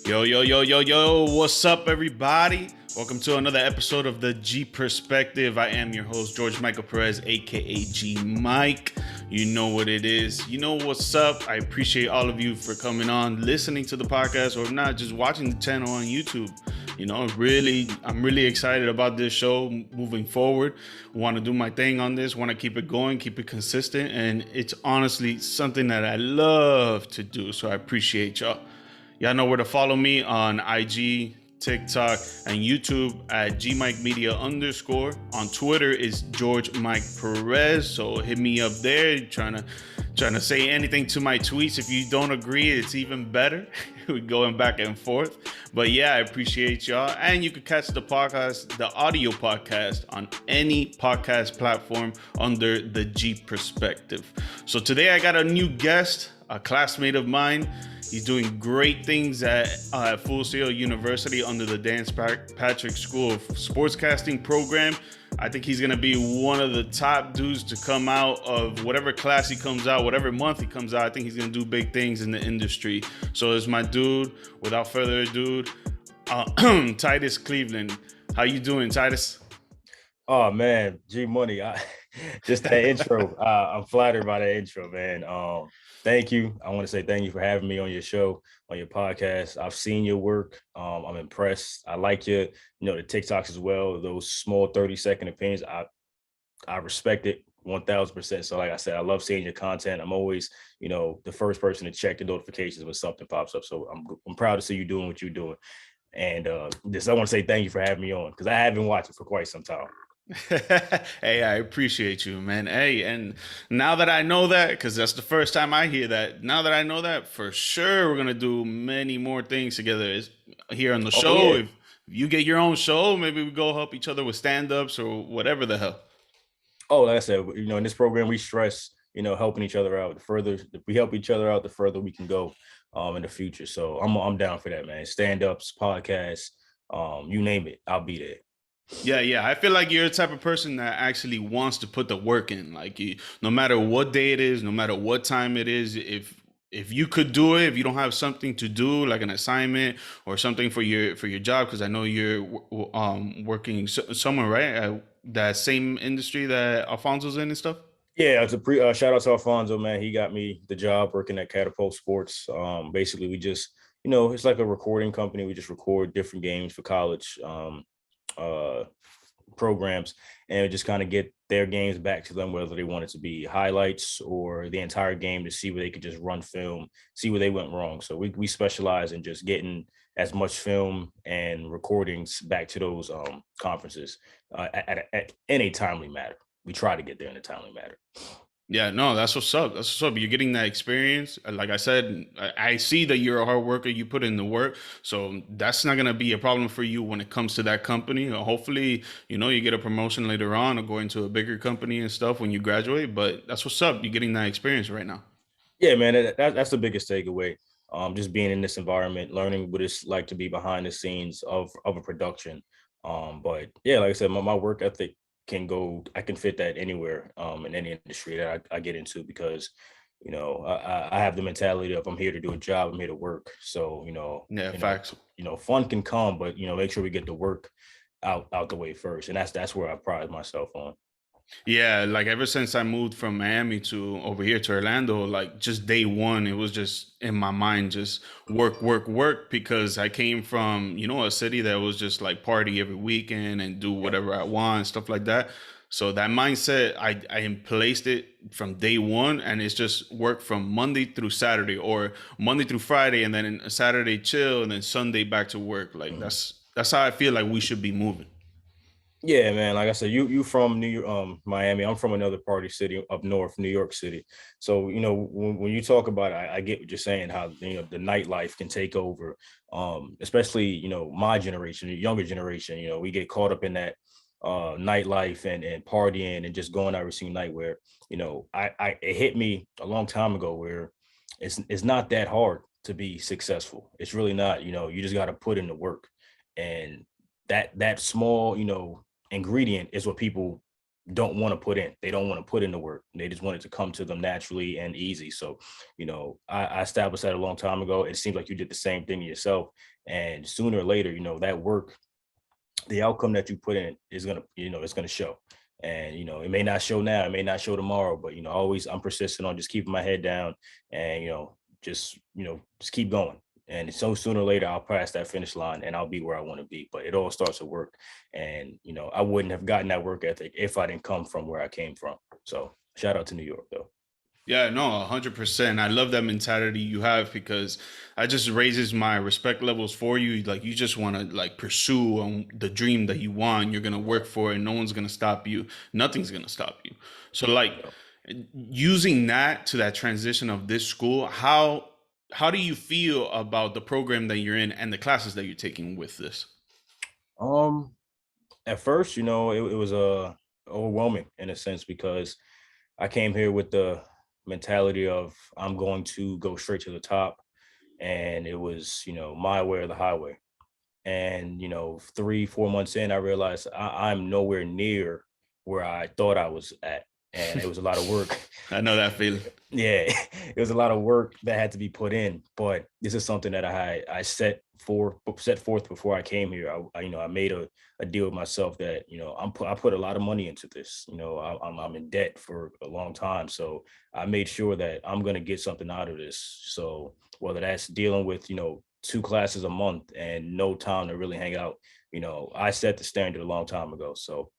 Yo, yo, yo, yo, yo, what's up, everybody? Welcome to another episode of the G Perspective. I am your host, George Michael Perez, aka GMike. You know what it is. You know what's up. I appreciate all of you for coming on, listening to the podcast, or not, just watching the channel on YouTube. You know, I'm really excited about this show moving forward. Want to do my thing on this, want to keep it going, keep it consistent, and it's honestly something that I love to do, so I appreciate y'all. Y'all know where to follow me on IG, TikTok, and YouTube at GMike Media _. On Twitter is George Mike Perez. So hit me up there. Trying to say anything to my tweets. If you don't agree, it's even better. We're going back and forth. But yeah, I appreciate y'all. And you can catch the podcast, the audio podcast, on any podcast platform under the G Perspective. So today I got a new guest, a classmate of mine. He's doing great things at Full Sail University under the Dan Patrick School of Sportscasting program. I think he's going to be one of the top dudes to come out of whatever class he comes out, whatever month he comes out. I think he's going to do big things in the industry. So it's my dude. Without further ado, Titus Cleveland. How you doing, Titus? Oh man, G Money. Just that intro. I'm flattered by that intro, man. Thank you. I want to say thank you for having me on your show, on your podcast. I've seen your work. I'm impressed. I like the TikToks as well. Those small 30-second opinions. I respect it 1000%. So like I said, I love seeing your content. I'm always, the first person to check the notifications when something pops up. So I'm proud to see you doing what you're doing. And I want to say thank you for having me on, because I haven't watched it for quite some time. Hey, I appreciate you, man. Hey, and now that I know that, because that's the first time I hear that, now that I know that, for sure we're gonna do many more things together here on the show. Yeah. If you get your own show, maybe we go help each other with stand-ups or whatever the hell. Oh, like I said, in this program we stress, helping each other out. The further we help each other out, the further we can go in the future. So I'm down for that, man. Stand-ups, podcasts, you name it, I'll be there. Yeah. I feel like you're the type of person that actually wants to put the work in. Like, no matter what day it is, no matter what time it is, if you could do it, if you don't have something to do, like an assignment or something for your job, because I know you're working somewhere, right? That same industry that Alfonso's in and stuff. Yeah, it's a shout out to Alfonso, man. He got me the job working at Catapult Sports. Basically, we just, it's like a recording company. We just record different games for college uh, programs, and just kind of get their games back to them, whether they want it to be highlights or the entire game, to see where they could just run film, see where they went wrong. So we specialize in just getting as much film and recordings back to those conferences in a timely manner. We try to get there in a timely manner. Yeah, no, that's what's up. That's what's up. You're getting that experience. Like I said, I see that you're a hard worker. You put in the work, so that's not gonna be a problem for you when it comes to that company. Hopefully, you get a promotion later on or go into a bigger company and stuff when you graduate. But that's what's up. You're getting that experience right now. Yeah, man, that's the biggest takeaway. Just being in this environment, learning what it's like to be behind the scenes of a production. But yeah, like I said, my work ethic I can fit that anywhere in any industry that I get into, because I have the mentality of, I'm here to do a job, I'm here to work. So Yeah, facts. fun can come, but make sure we get the work out the way first, and that's where I pride myself on. Yeah, like ever since I moved from Miami to over here to Orlando, like just day one, it was just in my mind, just work, work, work, because I came from, a city that was just like party every weekend and do Yeah. whatever I want, stuff like that. So that mindset, I placed it from day one, and it's just work from Monday through Saturday, or Monday through Friday, and then Saturday chill, and then Sunday back to work. Like Mhm. that's how I feel like we should be moving. Yeah, man. Like I said, you from New York, Miami. I'm from another party city up north, New York City. So when you talk about it, I get what you're saying. How the nightlife can take over, especially my generation, the younger generation. We get caught up in that nightlife and partying and just going out every single night. Where I it hit me a long time ago where it's not that hard to be successful. It's really not. You just got to put in the work, and that small ingredient is what people don't want to put in. They don't want to put in the work. They just want it to come to them naturally and easy. So, I established that a long time ago. It seems like you did the same thing to yourself. And sooner or later, that work, the outcome that you put in is gonna, it's gonna show. And it may not show now, it may not show tomorrow, but always I'm persistent on just keeping my head down and just keep going. And so sooner or later I'll pass that finish line and I'll be where I want to be. But it all starts with work. And I wouldn't have gotten that work ethic if I didn't come from where I came from. So shout out to New York though. Yeah, no, 100%. I love that mentality you have because I just raises my respect levels for you. Like you just want to like pursue the dream that you want. You're gonna work for it. No one's gonna stop you. Nothing's gonna stop you. So like using that to that transition of this school, how do you feel about the program that you're in and the classes that you're taking with this? Um, at first, it was overwhelming in a sense because I came here with the mentality of I'm going to go straight to the top. And it was, my way or the highway. And, 3, 4 months in, I realized I'm nowhere near where I thought I was at. And it was a lot of work. I know that feeling. Yeah, it was a lot of work that had to be put in. But this is something that I set forth before I came here. I made a deal with myself that I put a lot of money into this. I'm in debt for a long time, so I made sure that I'm gonna get something out of this. So whether that's dealing with 2 classes a month and no time to really hang out, I set the standard a long time ago. So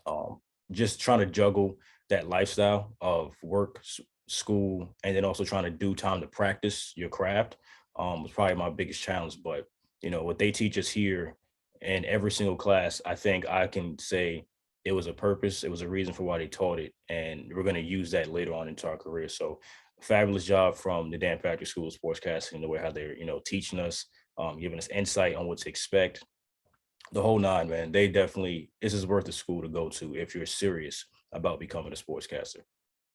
um, just trying to juggle that lifestyle of work, school, and then also trying to do time to practice your craft was probably my biggest challenge. But what they teach us here in every single class, I think I can say it was a purpose, it was a reason for why they taught it, and we're going to use that later on into our career. So fabulous job from the Dan Patrick School of Sportscasting, the way how they're teaching us, giving us insight on what to expect, the whole nine, man. They definitely, this is worth the school to go to if you're serious about becoming a sportscaster.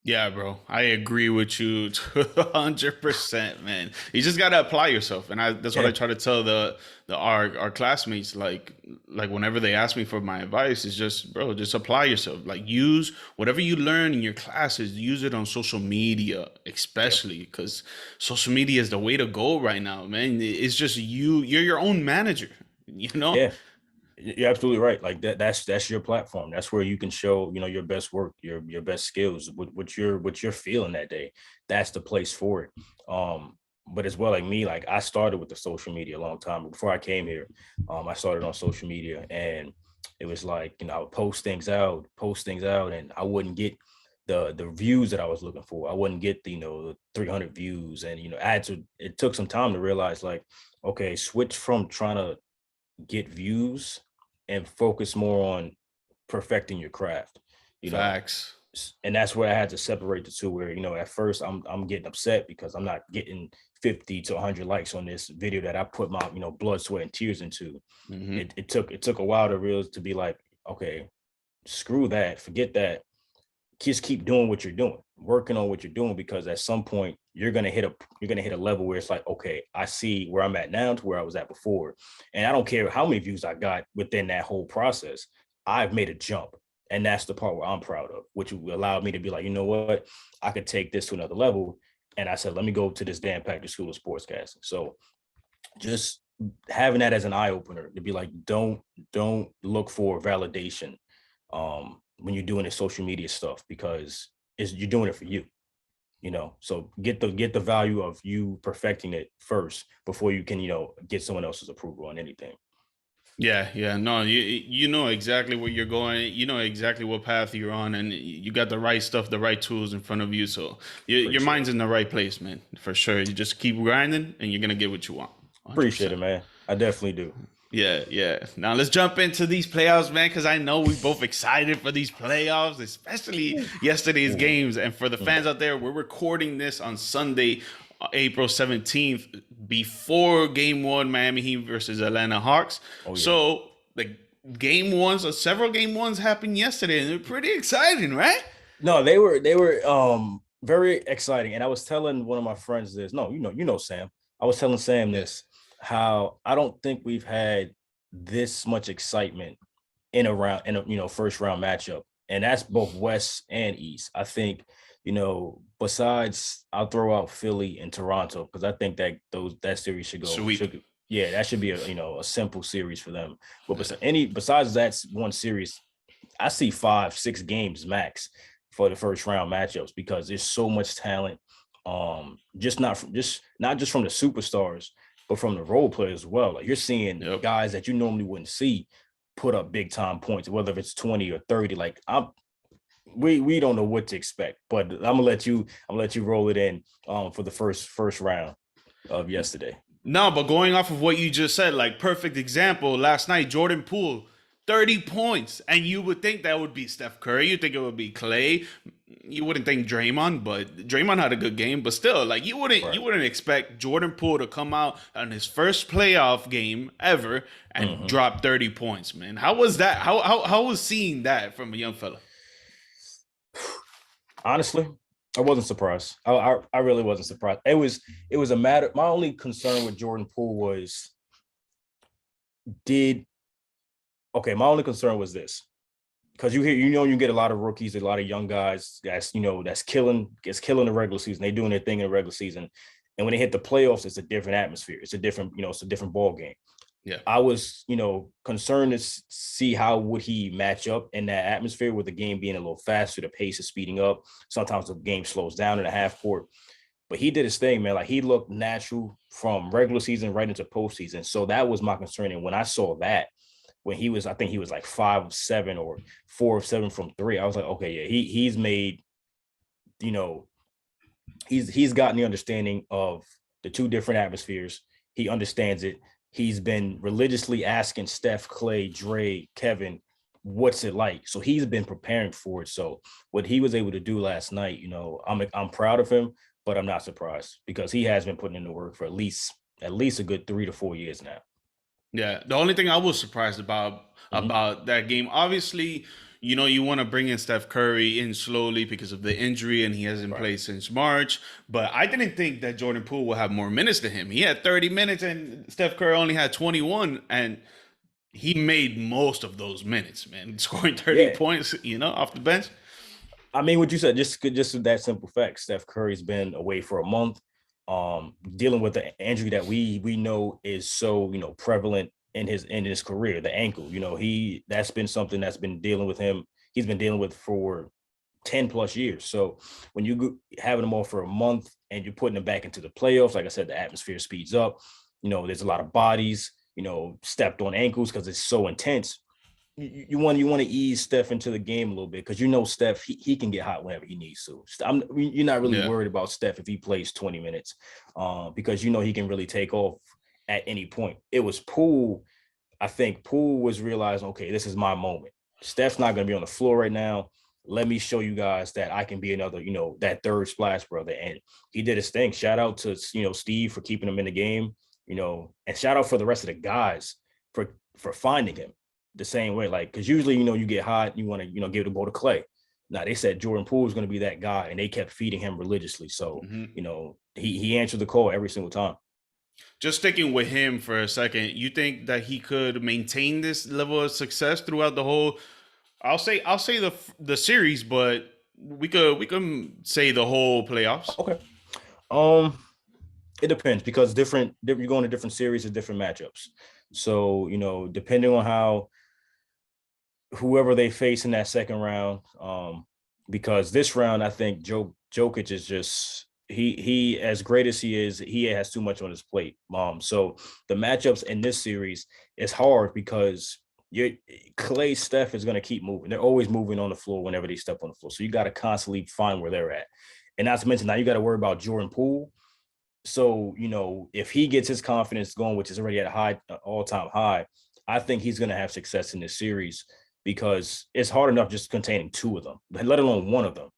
Yeah, bro. I agree with you 100%, man. You just gotta apply yourself. And that's what I Yeah. try to tell our classmates, like whenever they ask me for my advice, is just, bro, just apply yourself. Like use whatever you learn in your classes, use it on social media, Yep. especially because social media is the way to go right now, man. It's just you're your own manager, you know? Yeah. You're absolutely right. Like that's your platform. That's where you can show, your best work, your best skills, what you're feeling that day. That's the place for it. But as well, like me, like I started with the social media a long time before I came here. I started on social media and it was like, I would post things out, and I wouldn't get the views that I was looking for. I wouldn't get the 300 views. And it took some time to realize like, okay, switch from trying to get views and focus more on perfecting your craft, you know. Facts. And that's where I had to separate the two. Where at first I'm getting upset because I'm not getting 50 to 100 likes on this video that I put my blood, sweat, and tears into. Hmm. It took a while to realize, to be like, okay, screw that, forget that, just keep doing what you're doing, working on what you're doing, because at some point you're gonna hit a level where it's like, okay, I see where I'm at now to where I was at before. And I don't care how many views I got within that whole process. I've made a jump. And that's the part where I'm proud of, which allowed me to be like, you know what, I could take this to another level. And I said, let me go to this Dan Patrick School of Sportscasting. So just having that as an eye opener to be like, don't look for validation when you're doing the social media stuff, because you're doing it for you. So get the value of you perfecting it first before you can get someone else's approval on anything. Yeah, yeah, no, you know exactly where you're going. You know exactly what path you're on, and you got the right stuff, the right tools in front of you. So your Appreciate mind's it. in the right place, man, for sure. You just keep grinding, and you're gonna get what you want. Appreciate 100%. it, man. I definitely do. Yeah, yeah. Now let's jump into these playoffs, man, because I know we both excited for these playoffs, especially yesterday's Ooh. games. And for the Mm. fans out there, we're recording this on Sunday, April 17th, before game one, Miami Heat versus Atlanta Hawks. Oh yeah. So the game ones, or several game ones happened yesterday, and they're pretty exciting, right? No, they were very exciting. And I was telling one of my friends this. No, Sam. I was telling Sam Yeah. this, how I don't think we've had this much excitement in a first round matchup and that's both West and East. I think, besides I'll throw out Philly and Toronto because I think that series should go. Sweep. Yeah, that should be a simple series for them. But Yeah. besides that one series, I see 5-6 games max for the first round matchups because there's so much talent. Just not from the superstars, but from the role players as well. Like you're seeing Yep. guys that you normally wouldn't see put up big time points, whether it's 20 or 30. Like we don't know what to expect, but I'm gonna let you roll it in for the first round of yesterday. No, but going off of what you just said, like perfect example, last night, Jordan Poole, 30 points. And you would think that would be Steph Curry. You think it would be Clay. You wouldn't think Draymond, but Draymond had a good game. But still, like Right. you wouldn't expect Jordan Poole to come out on his first playoff game ever and Mm-hmm. drop 30 points, man. How was that? How was seeing that from a young fella? Honestly, I wasn't surprised. I really wasn't surprised. It was a matter. My only concern with Jordan Poole was did okay. My only concern was this because you get a lot of rookies, a lot of young guys that's killing the regular season. They doing their thing in the regular season, and when they hit the playoffs, it's a different atmosphere. It's a different ball game. Yeah. I was, concerned to see how would he match up in that atmosphere with the game being a little faster, the pace is speeding up. Sometimes the game slows down in the half court, but he did his thing, man. Like he looked natural from regular season right into postseason. So that was my concern. And when I saw that, I think he was like 5 of 7 or 4 of 7 from three. I was like, okay, yeah, he's made, you know, he's gotten the understanding of the two different atmospheres. He understands it. He's been religiously asking Steph, Clay, Dre, Kevin, what's it like? So he's been preparing for it. So what he was able to do last night, I'm proud of him, but I'm not surprised because he has been putting in the work for at least a good 3 to 4 years now. Yeah, the only thing I was surprised Mm-hmm. about that game, obviously, you want to bring in Steph Curry in slowly because of the injury, and he hasn't Right. played since March. But I didn't think that Jordan Poole will have more minutes than him. He had 30 minutes, and Steph Curry only had 21, and he made most of those minutes, man, scoring 30 Yeah. points, off the bench. I mean, what you said, just that simple fact. Steph Curry's been away for a month, dealing with the injury that we know is so prevalent in his career, the ankle. That's been something that's been dealing with him. He's been dealing with for 10 plus years. So when having him off for a month and you're putting him back into the playoffs, like I said, the atmosphere speeds up. There's a lot of bodies, stepped on ankles because it's so intense. You want to ease Steph into the game a little bit because Steph he can get hot whenever he needs to. You're not really Yeah. worried about Steph if he plays 20 minutes, because he can really take off at any point. It was Poole. I think Poole was realizing, okay, this is my moment. Steph's not going to be on the floor right now. Let me show you guys that I can be another, that third splash brother. And he did his thing. Shout out to Steve for keeping him in the game, and shout out for the rest of the guys for finding him the same way. Like, because usually, you get hot, you want to, give the ball to Clay. Now they said Jordan Poole was going to be that guy, and they kept feeding him religiously. So, Hmm. he answered the call every single time. Just sticking with him for a second, you think that he could maintain this level of success throughout the whole? I'll say the series, but we can say the whole playoffs. Okay. Um, it depends because you're going to different series and different matchups. So, depending on how whoever they face in that second round, because this round I think Jokic is just he as great as he is, he has too much on his plate. So the matchups in this series is hard because your Clay Steph is going to keep moving. They're always moving on the floor whenever they step on the floor. So you got to constantly find where they're at. And not to mention now you got to worry about Jordan Poole. So, if he gets his confidence going, which is already at a high all-time high, I think he's going to have success in this series because it's hard enough just containing two of them, let alone one of them.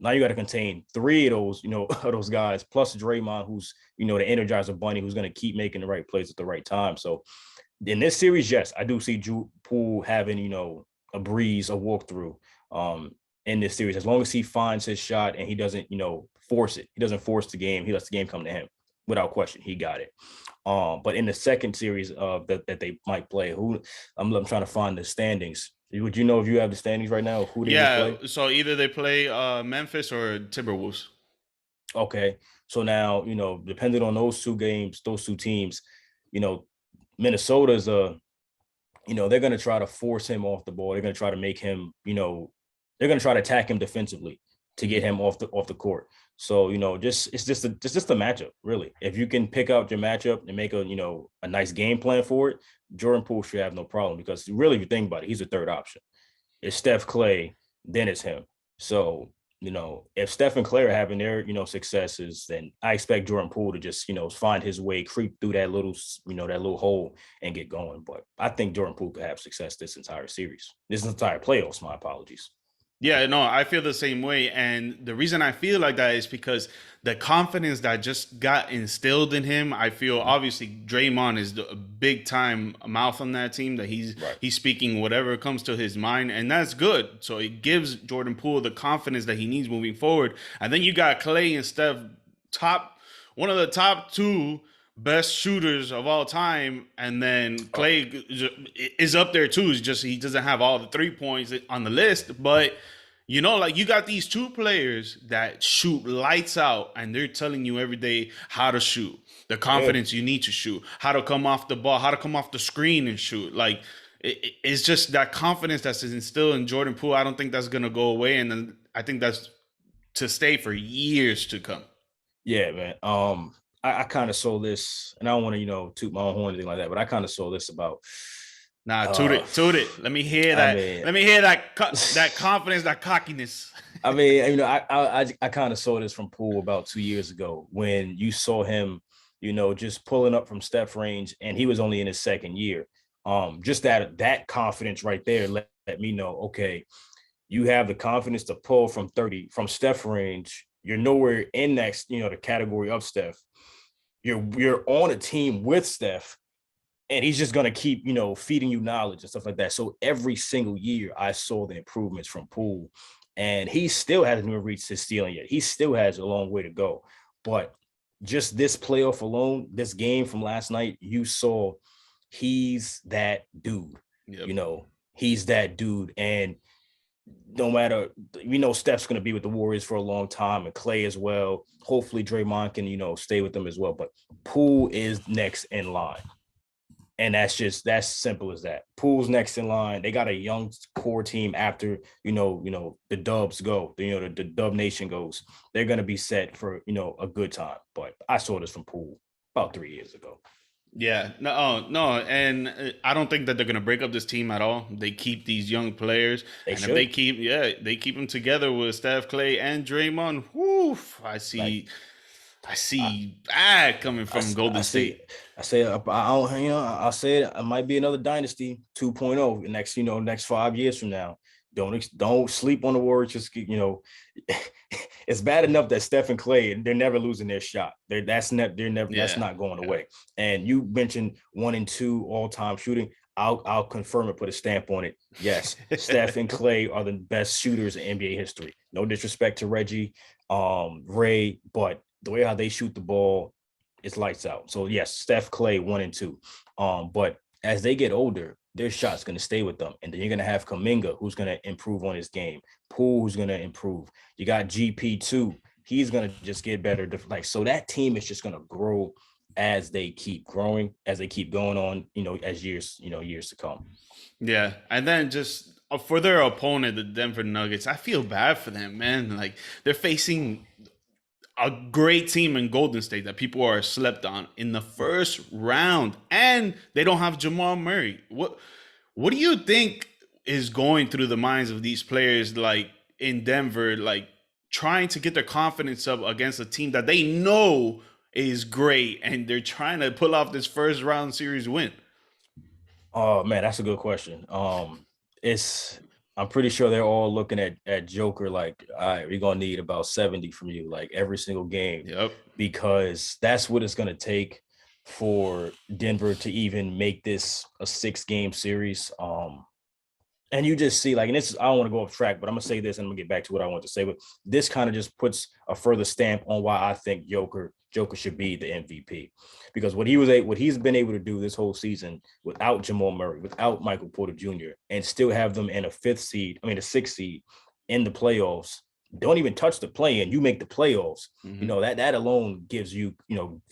Now you got to contain three of those, of those guys, plus Draymond, who's, the Energizer Bunny, who's going to keep making the right plays at the right time. So in this series, yes, I do see Drew Poole having, a breeze, a walkthrough in this series. As long as he finds his shot and he doesn't, force it. He doesn't force the game. He lets the game come to him without question. He got it. But in the second series of that they might play, I'm trying to find the standings. Would you know if you have the standings right now of who they would Yeah, play? so either they play Memphis or Timberwolves. Okay. So now, depending on those two games, those two teams, you know, Minnesota's they're going to try to force him off the ball. They're going to try to make him, they're going to try to attack him defensively to get him off the court. So, it's just a matchup, really. If you can pick out your matchup and make a nice game plan for it, Jordan Poole should have no problem because really, if you think about it, he's a third option. It's Steph Clay, then it's him. So, if Steph and Clay are having their, successes, then I expect Jordan Poole to just, find his way, creep through that little hole and get going. But I think Jordan Poole could have success this entire series, this entire playoffs. My apologies. Yeah, no, I feel the same way. And the reason I feel like that is because the confidence that just got instilled in him, I feel obviously Draymond is a big time mouth on that team that Right. he's speaking whatever comes to his mind, and that's good. So it gives Jordan Poole the confidence that he needs moving forward. And then you got Clay and Steph, top one of the top two best shooters of all time, and then Oh, Clay is up there too. It's just he doesn't have all the 3 points on the list, but like you got these two players that shoot lights out, and they're telling you every day how to shoot, the yeah. confidence you need to shoot, how to come off the ball, how to come off the screen and shoot. Like it's just that confidence that's instilled in Jordan Poole. I don't think that's gonna go away, and then I think that's to stay for years to come. Yeah, man. I kind of saw this, and I don't want to, toot my own horn or anything like that, but I kind of saw this about Nah, toot uh it, toot it. Let me hear I that. mean, Let me hear that confidence, that cockiness. I mean, I kind of saw this from Poole about 2 years ago when you saw him, just pulling up from Steph range, and he was only in his second year. Just that confidence right there let me know, okay, you have the confidence to pull from 30 from Steph range. You're nowhere in that, the category of Steph. You're on a team with Steph, and he's just gonna keep, feeding you knowledge and stuff like that. So every single year, I saw the improvements from Poole, and he still hasn't even reached his ceiling yet. He still has a long way to go. But just this playoff alone, this game from last night, you saw he's that dude. Yep. You know, he's that dude, and no matter, Steph's going to be with the Warriors for a long time, and Clay as well. Hopefully Draymond can, stay with them as well. But Poole is next in line. And that's simple as that. Poole's next in line. They got a young core team after, the Dubs go, the Dub Nation goes. They're going to be set for, a good time. But I saw this from Poole about 3 years ago. Yeah, no, oh, no, and I don't think that they're gonna break up this team at all. They keep these young players, They and if they should. keep, yeah, they keep them together with Steph, Clay, and Draymond. Whoo, Like, I I, see bad coming I, from I Golden say, State. I don't, I'll say it might be another dynasty 2.0 next 5 years from now. Don't sleep on the Warriors. Just, it's bad enough that Steph and Clay, they're never losing their shot. That's Yeah, not going yeah, away. And you mentioned 1 and 2 all time shooting. I'll confirm it, put a stamp on it. Yes, Steph and Clay are the best shooters in NBA history. No disrespect to Reggie, Ray, but the way how they shoot the ball, it's lights out. So yes, Steph, Clay, 1 and 2. But as they get older, their shot's going to stay with them, and then you're going to have Kaminga, who's going to improve on his game. Poole, who's going to improve. You got GP2. He's going to just get better. So that team is just going to grow as they keep growing, as they keep going on, as years to come. yeah. And then just for their opponent, the Denver Nuggets, I feel bad for them, man. Like they're facing a great team in Golden State that people are slept on in the first round, and they don't have Jamal Murray. What do you think is going through the minds of these players, like in Denver, like trying to get their confidence up against a team that they know is great, and they're trying to pull off this first round series win? Oh man, that's a good question. It's I'm pretty sure they're all looking at Joker like, all right, we're gonna need about 70 from you, like every single game, Yep. because that's what it's gonna take for Denver to even make this a 6 game series. And you just see, like, and this, I don't want to go off track, but I'm gonna say this and I'm gonna get back to what I want to say. But this kind of just puts a further stamp on why I think Joker should be the MVP. Because what he's been able to do this whole season without Jamal Murray, without Michael Porter Jr., and still have them in a sixth seed in the playoffs. Don't even touch the play in, you make the playoffs. Mm-hmm. That alone gives you,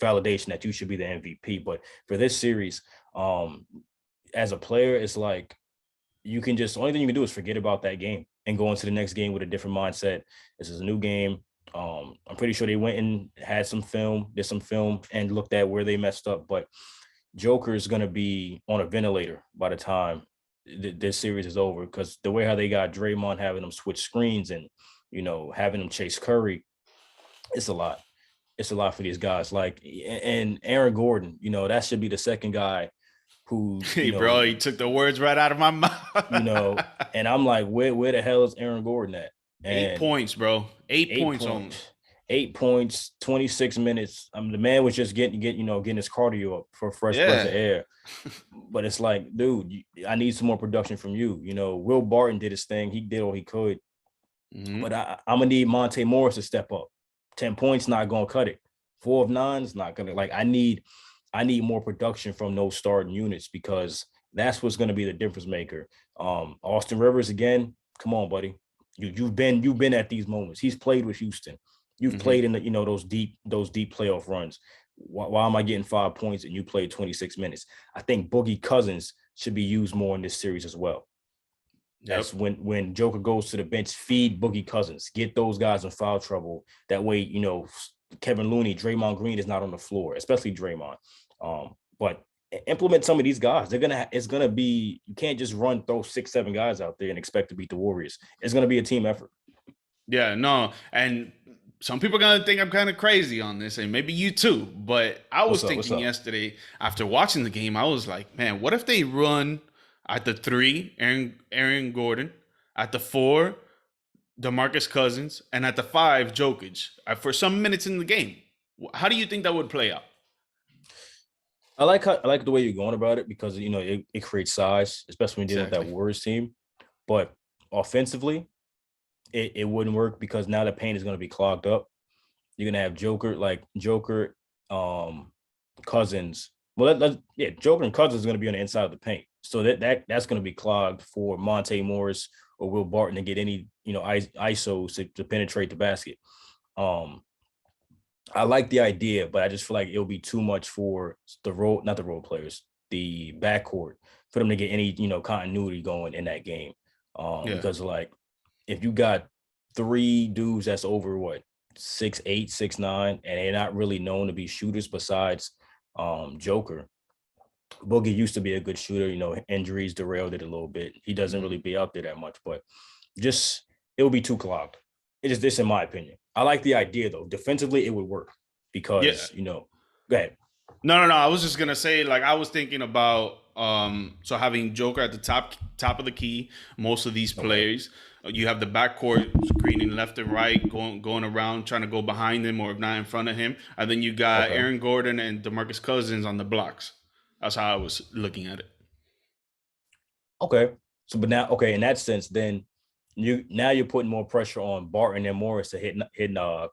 validation that you should be the MVP. But for this series, as a player, it's like, the only thing you can do is forget about that game and go into the next game with a different mindset. This is a new game. I'm pretty sure they went and did some film and looked at where they messed up. But Joker is going to be on a ventilator by the time this series is over, because the way how they got Draymond having them switch screens and, having them chase Curry, it's a lot. It's a lot for these guys. Like, and Aaron Gordon, that should be the second guy who, Hey, bro, he took the words right out of my mouth. And I'm like, where the hell is Aaron Gordon at? And 8 points, bro. 8 points only. 8 points, 26 minutes. The man was just getting his cardio up for fresh breath of air. But it's like, dude, I need some more production from you. Will Barton did his thing. He did all he could. Mm-hmm. But I'm gonna need Monte Morris to step up. 10 points not gonna cut it. 4 of 9 is not gonna. Like, I need more production from those starting units, because that's what's going to be the difference maker. Austin Rivers, again, come on, buddy. You've been at these moments. He's played with Houston. You've played in the, those deep playoff runs. Why am I getting 5 points and you played 26 minutes? I think Boogie Cousins should be used more in this series as well. Yep. That's when Joker goes to the bench, feed Boogie Cousins, get those guys in foul trouble. That way, Kevin Looney, Draymond Green is not on the floor, especially Draymond. But implement some of these guys. It's gonna be, you can't just throw 6-7 guys out there and expect to beat the Warriors. It's gonna be a team effort. Yeah, no, and some people are gonna think I'm kind of crazy on this, and maybe you too. But I was thinking yesterday after watching the game, I was like, man, what if they run at the 3, Aaron Gordon, at the 4, DeMarcus Cousins, and at the 5, Jokic, for some minutes in the game? How do you think that would play out? I like the way you're going about it, because it creates size, especially when you're dealing with that Warriors team. But offensively, it wouldn't work, because now the paint is going to be clogged up. You're going to have Joker, Cousins. Well, Joker and Cousins is going to be on the inside of the paint, so that's going to be clogged for Monte Morris or Will Barton to get any ISOs to penetrate the basket. I like the idea, but I just feel like it'll be too much for not the role players, the backcourt, for them to get any, continuity going in that game. Because, like, if you got 3 dudes that's over 6'8", 6'9", and they're not really known to be shooters besides Joker. Boogie used to be a good shooter, injuries derailed it a little bit. He doesn't really be out there that much, but just, it would be too clogged. It's just this, in my opinion. I like the idea, though. Defensively, it would work, because, go ahead. No. I was just gonna say, like, I was thinking about so having Joker at the top of the key. Most of these players, you have the backcourt screening left and right, going around, trying to go behind him or if not in front of him, and then you got Aaron Gordon and DeMarcus Cousins on the blocks. That's how I was looking at it. Okay, so but now, in that sense, then you're putting more pressure on Barton and Morris to hit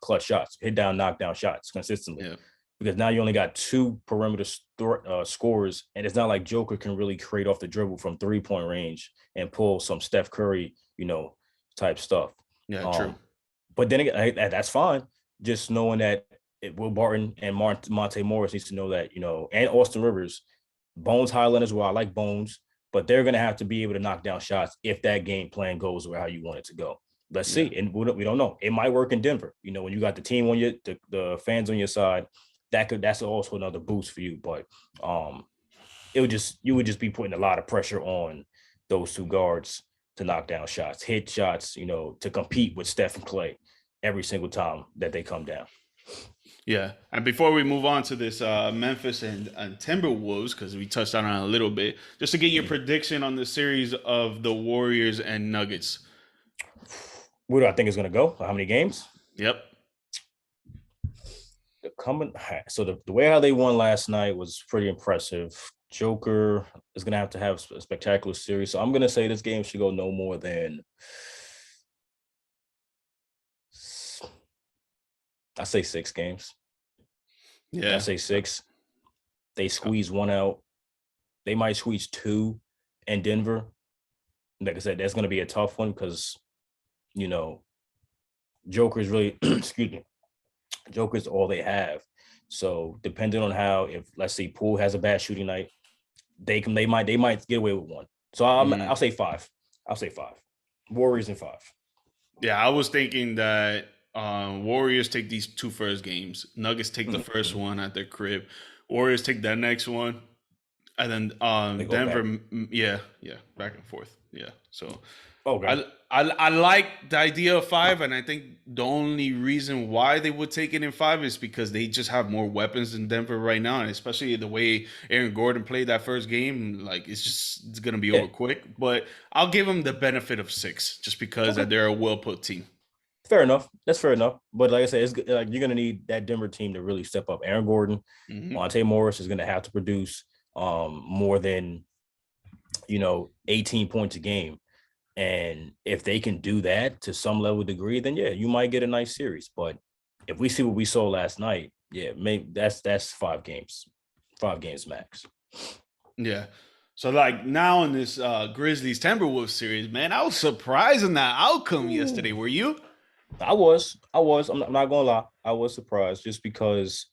clutch shots, knockdown shots consistently. Yeah. Because now you only got 2 perimeter scorers, and it's not like Joker can really create off the dribble from 3-point range and pull some Steph Curry, type stuff. Yeah, true. But then again, that's fine. Just knowing that Will Barton and Monte Morris needs to know that, and Austin Rivers, Bones Highland as well. I like Bones. But they're going to have to be able to knock down shots if that game plan goes how you want it to go. Let's see. And we don't know. It might work in Denver. When you got the team on the fans on your side, that's also another boost for you. But you would just be putting a lot of pressure on those 2 guards to knock down shots, hit shots, to compete with Steph and Clay every single time that they come down. Yeah, and before we move on to this Memphis and Timberwolves, because we touched on it a little bit, just to get your prediction on the series of the Warriors and Nuggets. Where do I think it's going to go? How many games? Yep. So the way how they won last night was pretty impressive. Joker is going to have a spectacular series. So I'm going to say this game should go no more than, I say 6 games. Yeah. I say 6. They squeeze one out. They might squeeze 2 in Denver. Like I said, that's going to be a tough one because, Joker's really, excuse me, Joker's all they have. So depending on how, if let's say Poole has a bad shooting night, they might get away with 1. So I'll say 5. I'll say 5. Warriors in 5. Yeah, I was thinking that Warriors take these 2 first games. Nuggets take the first one at their crib. Warriors take that next one. And then Denver, back and forth. Yeah. So Okay. I like the idea of 5, and I think the only reason why they would take it in 5 is because they just have more weapons than Denver right now, and especially the way Aaron Gordon played that first game, like it's gonna be over quick. But I'll give them the benefit of 6 just because they're a well put team. Fair enough. That's fair enough. But like I said, it's like you're gonna need that Denver team to really step up. Aaron Gordon, Monte Morris is gonna have to produce more than 18 points a game. And if they can do that to some level degree, then you might get a nice series. But if we see what we saw last night, maybe that's 5 games. 5 games max. Yeah. So like now in this Grizzlies Timberwolves series, man, I was surprised in that outcome yesterday. Were you? I was. I'm not gonna lie. I was surprised just because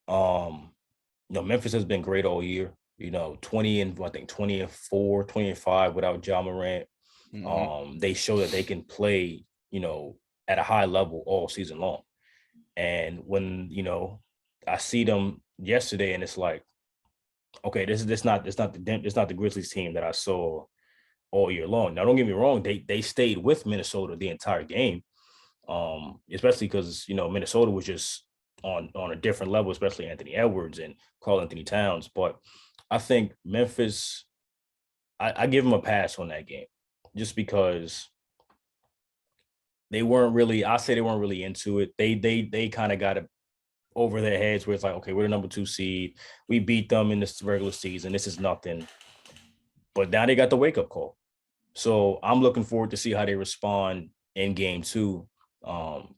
Memphis has been great all year. 20-4, 20-5 without Ja Morant. They show that they can play, at a high level all season long. And when, I see them yesterday and it's like, okay, it's not the Grizzlies team that I saw all year long. Now, don't get me wrong. They stayed with Minnesota the entire game. Especially because, Minnesota was just on a different level, especially Anthony Edwards and Karl-Anthony Towns. But I think Memphis, I give them a pass on that game just because they weren't really into it. They kind of got it over their heads where it's like, okay, we're the number 2 seed. We beat them in this regular season. This is nothing. But now they got the wake-up call. So I'm looking forward to see how they respond in game 2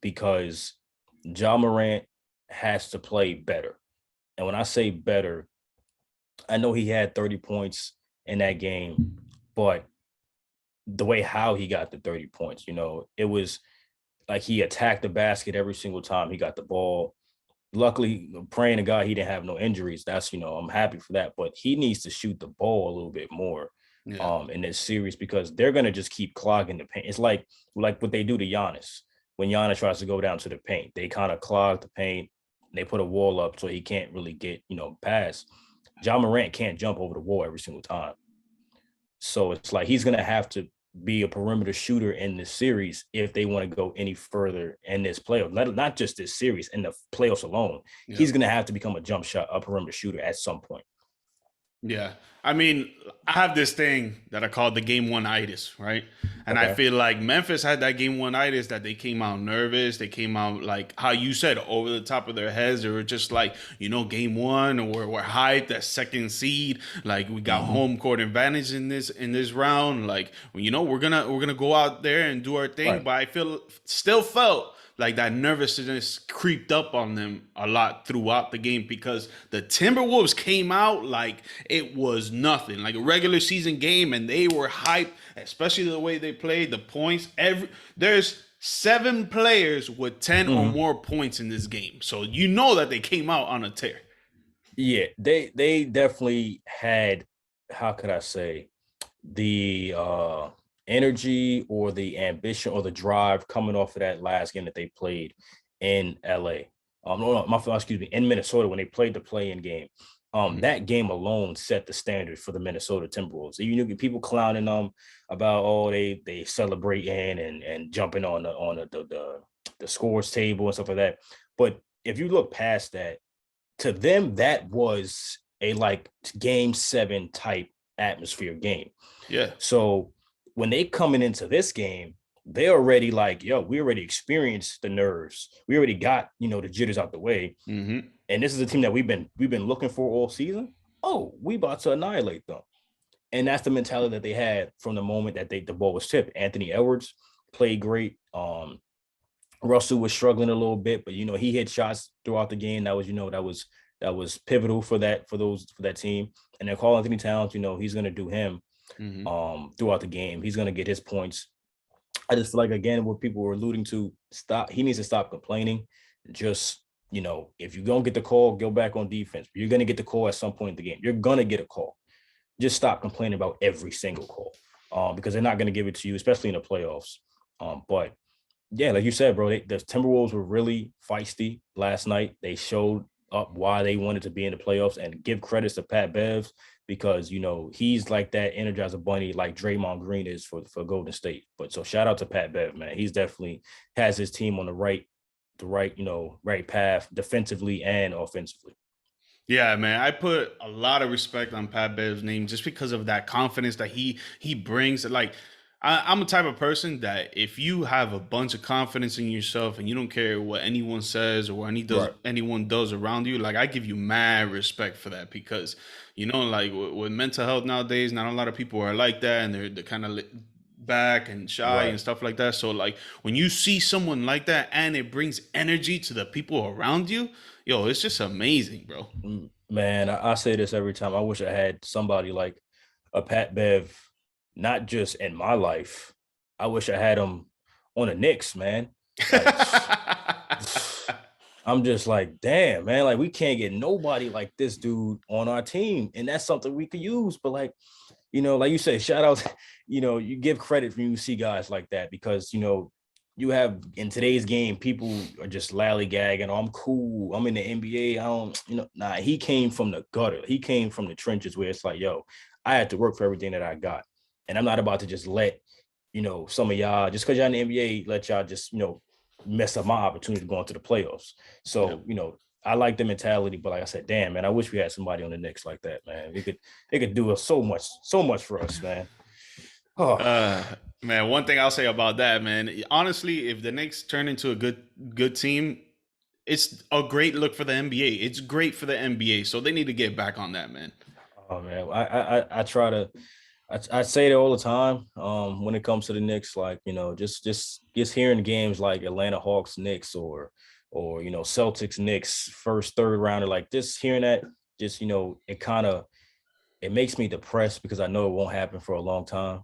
because Ja Morant has to play better. And when I say better, I know he had 30 points in that game, but the way how he got the 30 points, it was like he attacked the basket every single time he got the ball. Luckily, praying to God he didn't have no injuries. That's, I'm happy for that. But he needs to shoot the ball a little bit more in this series because they're going to just keep clogging the paint. It's like what they do to Giannis. When Giannis tries to go down to the paint, they kind of clog the paint. They put a wall up so he can't really get, past. Ja Morant can't jump over the wall every single time. So it's like he's going to have to be a perimeter shooter in this series if they want to go any further in this playoff. Not just this series, in the playoffs alone. He's going to have to become a perimeter shooter at some point. Yeah. I mean, I have this thing that I call the game 1-itis, right? And I feel like Memphis had that game 1-itis that they came out nervous. They came out like how you said, over the top of their heads. They were just like, game 1, or we're hyped, that second seed. Like we got home court advantage in this round. Like, we're gonna go out there and do our thing. Right. But I still felt like that nervousness creeped up on them a lot throughout the game because the Timberwolves came out like it was nothing, like a regular season game, and they were hyped, especially the way they played, the points. There's 7 players with 10 or more points in this game, so that they came out on a tear. Yeah, they definitely had, how could I say, the energy or the ambition or the drive coming off of that last game that they played in LA. In Minnesota when they played the play-in game. That game alone set the standard for the Minnesota Timberwolves. You get people clowning them about they celebrating and jumping on the scores table and stuff like that. But if you look past that, to them that was a game 7 type atmosphere game. Yeah. So when they coming into this game, they already we already experienced the nerves. We already got, the jitters out the way. And this is a team that we've been looking for all season. oh, we about to annihilate them. And that's the mentality that they had from the moment that the ball was tipped. Anthony Edwards played great. Russell was struggling a little bit, but he hit shots throughout the game. That was pivotal for that team. And then Karl Anthony Towns, he's gonna do him throughout the game. He's gonna get his points. I just feel like, again, what people were alluding to, he needs to stop complaining. Just, if you don't get the call, go back on defense. You're gonna get the call at some point in the game. You're gonna get a call. Just stop complaining about every single call, because they're not going to give it to you, especially in the playoffs. But yeah, like you said, bro, the Timberwolves were really feisty last night. They showed up why they wanted to be in the playoffs, and give credits to Pat Bev, because he's like that Energizer Bunny, like Draymond Green is for Golden State. But so shout out to Pat Bev, man. He's definitely has his team on the right path, defensively and offensively. Yeah, man, I put a lot of respect on Pat Bev's name just because of that confidence that he brings. Like, I'm a type of person that if you have a bunch of confidence in yourself and you don't care what anyone says or what anyone does around you, like, I give you mad respect for that, because like with mental health nowadays, not a lot of people are like that, and they're kind of back and shy and stuff like that. So like when you see someone like that and it brings energy to the people around you, yo, it's just amazing, bro. Man, I say this every time. I wish I had somebody like a Pat Bev, not just in my life. I wish I had him on the Knicks, man. Like, I'm just like, damn, man, like we can't get nobody like this dude on our team. And that's something we could use. But like you say, shout out, you give credit when you see guys like that, because, you have in today's game, people are just lollygagging. Oh, I'm cool. I'm in the NBA. I don't, he came from the gutter. He came from the trenches where it's like, yo, I had to work for everything that I got. And I'm not about to just let, some of y'all, just because y'all in the NBA, let y'all just, mess up my opportunity to go into the playoffs. So, I like the mentality, but like I said, damn, man, I wish we had somebody on the Knicks like that, man. It could do so much for us, man. Oh. Man, one thing I'll say about that, man, honestly, if the Knicks turn into a good team, it's a great look for the NBA. It's great for the NBA, so they need to get back on that, man. Oh man, I try to. I say it all the time. When it comes to the Knicks, like just hearing games like Atlanta Hawks Knicks or Celtics Knicks first third rounder, like just hearing that, just it makes me depressed, because I know it won't happen for a long time.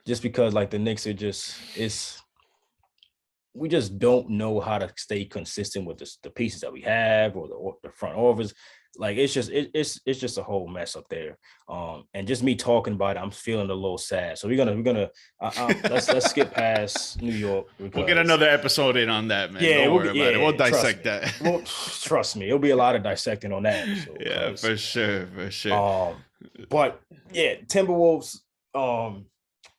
Just because like the Knicks are we just don't know how to stay consistent with the pieces that we have, or the front office. Like it's just a whole mess up there. And just me talking about it, I'm feeling a little sad. So we're gonna let's skip past New York. We'll get another episode in on that, man. Yeah, don't worry about it. We'll dissect that. Well, trust me, it'll be a lot of dissecting on that episode. Yeah, for sure. But yeah,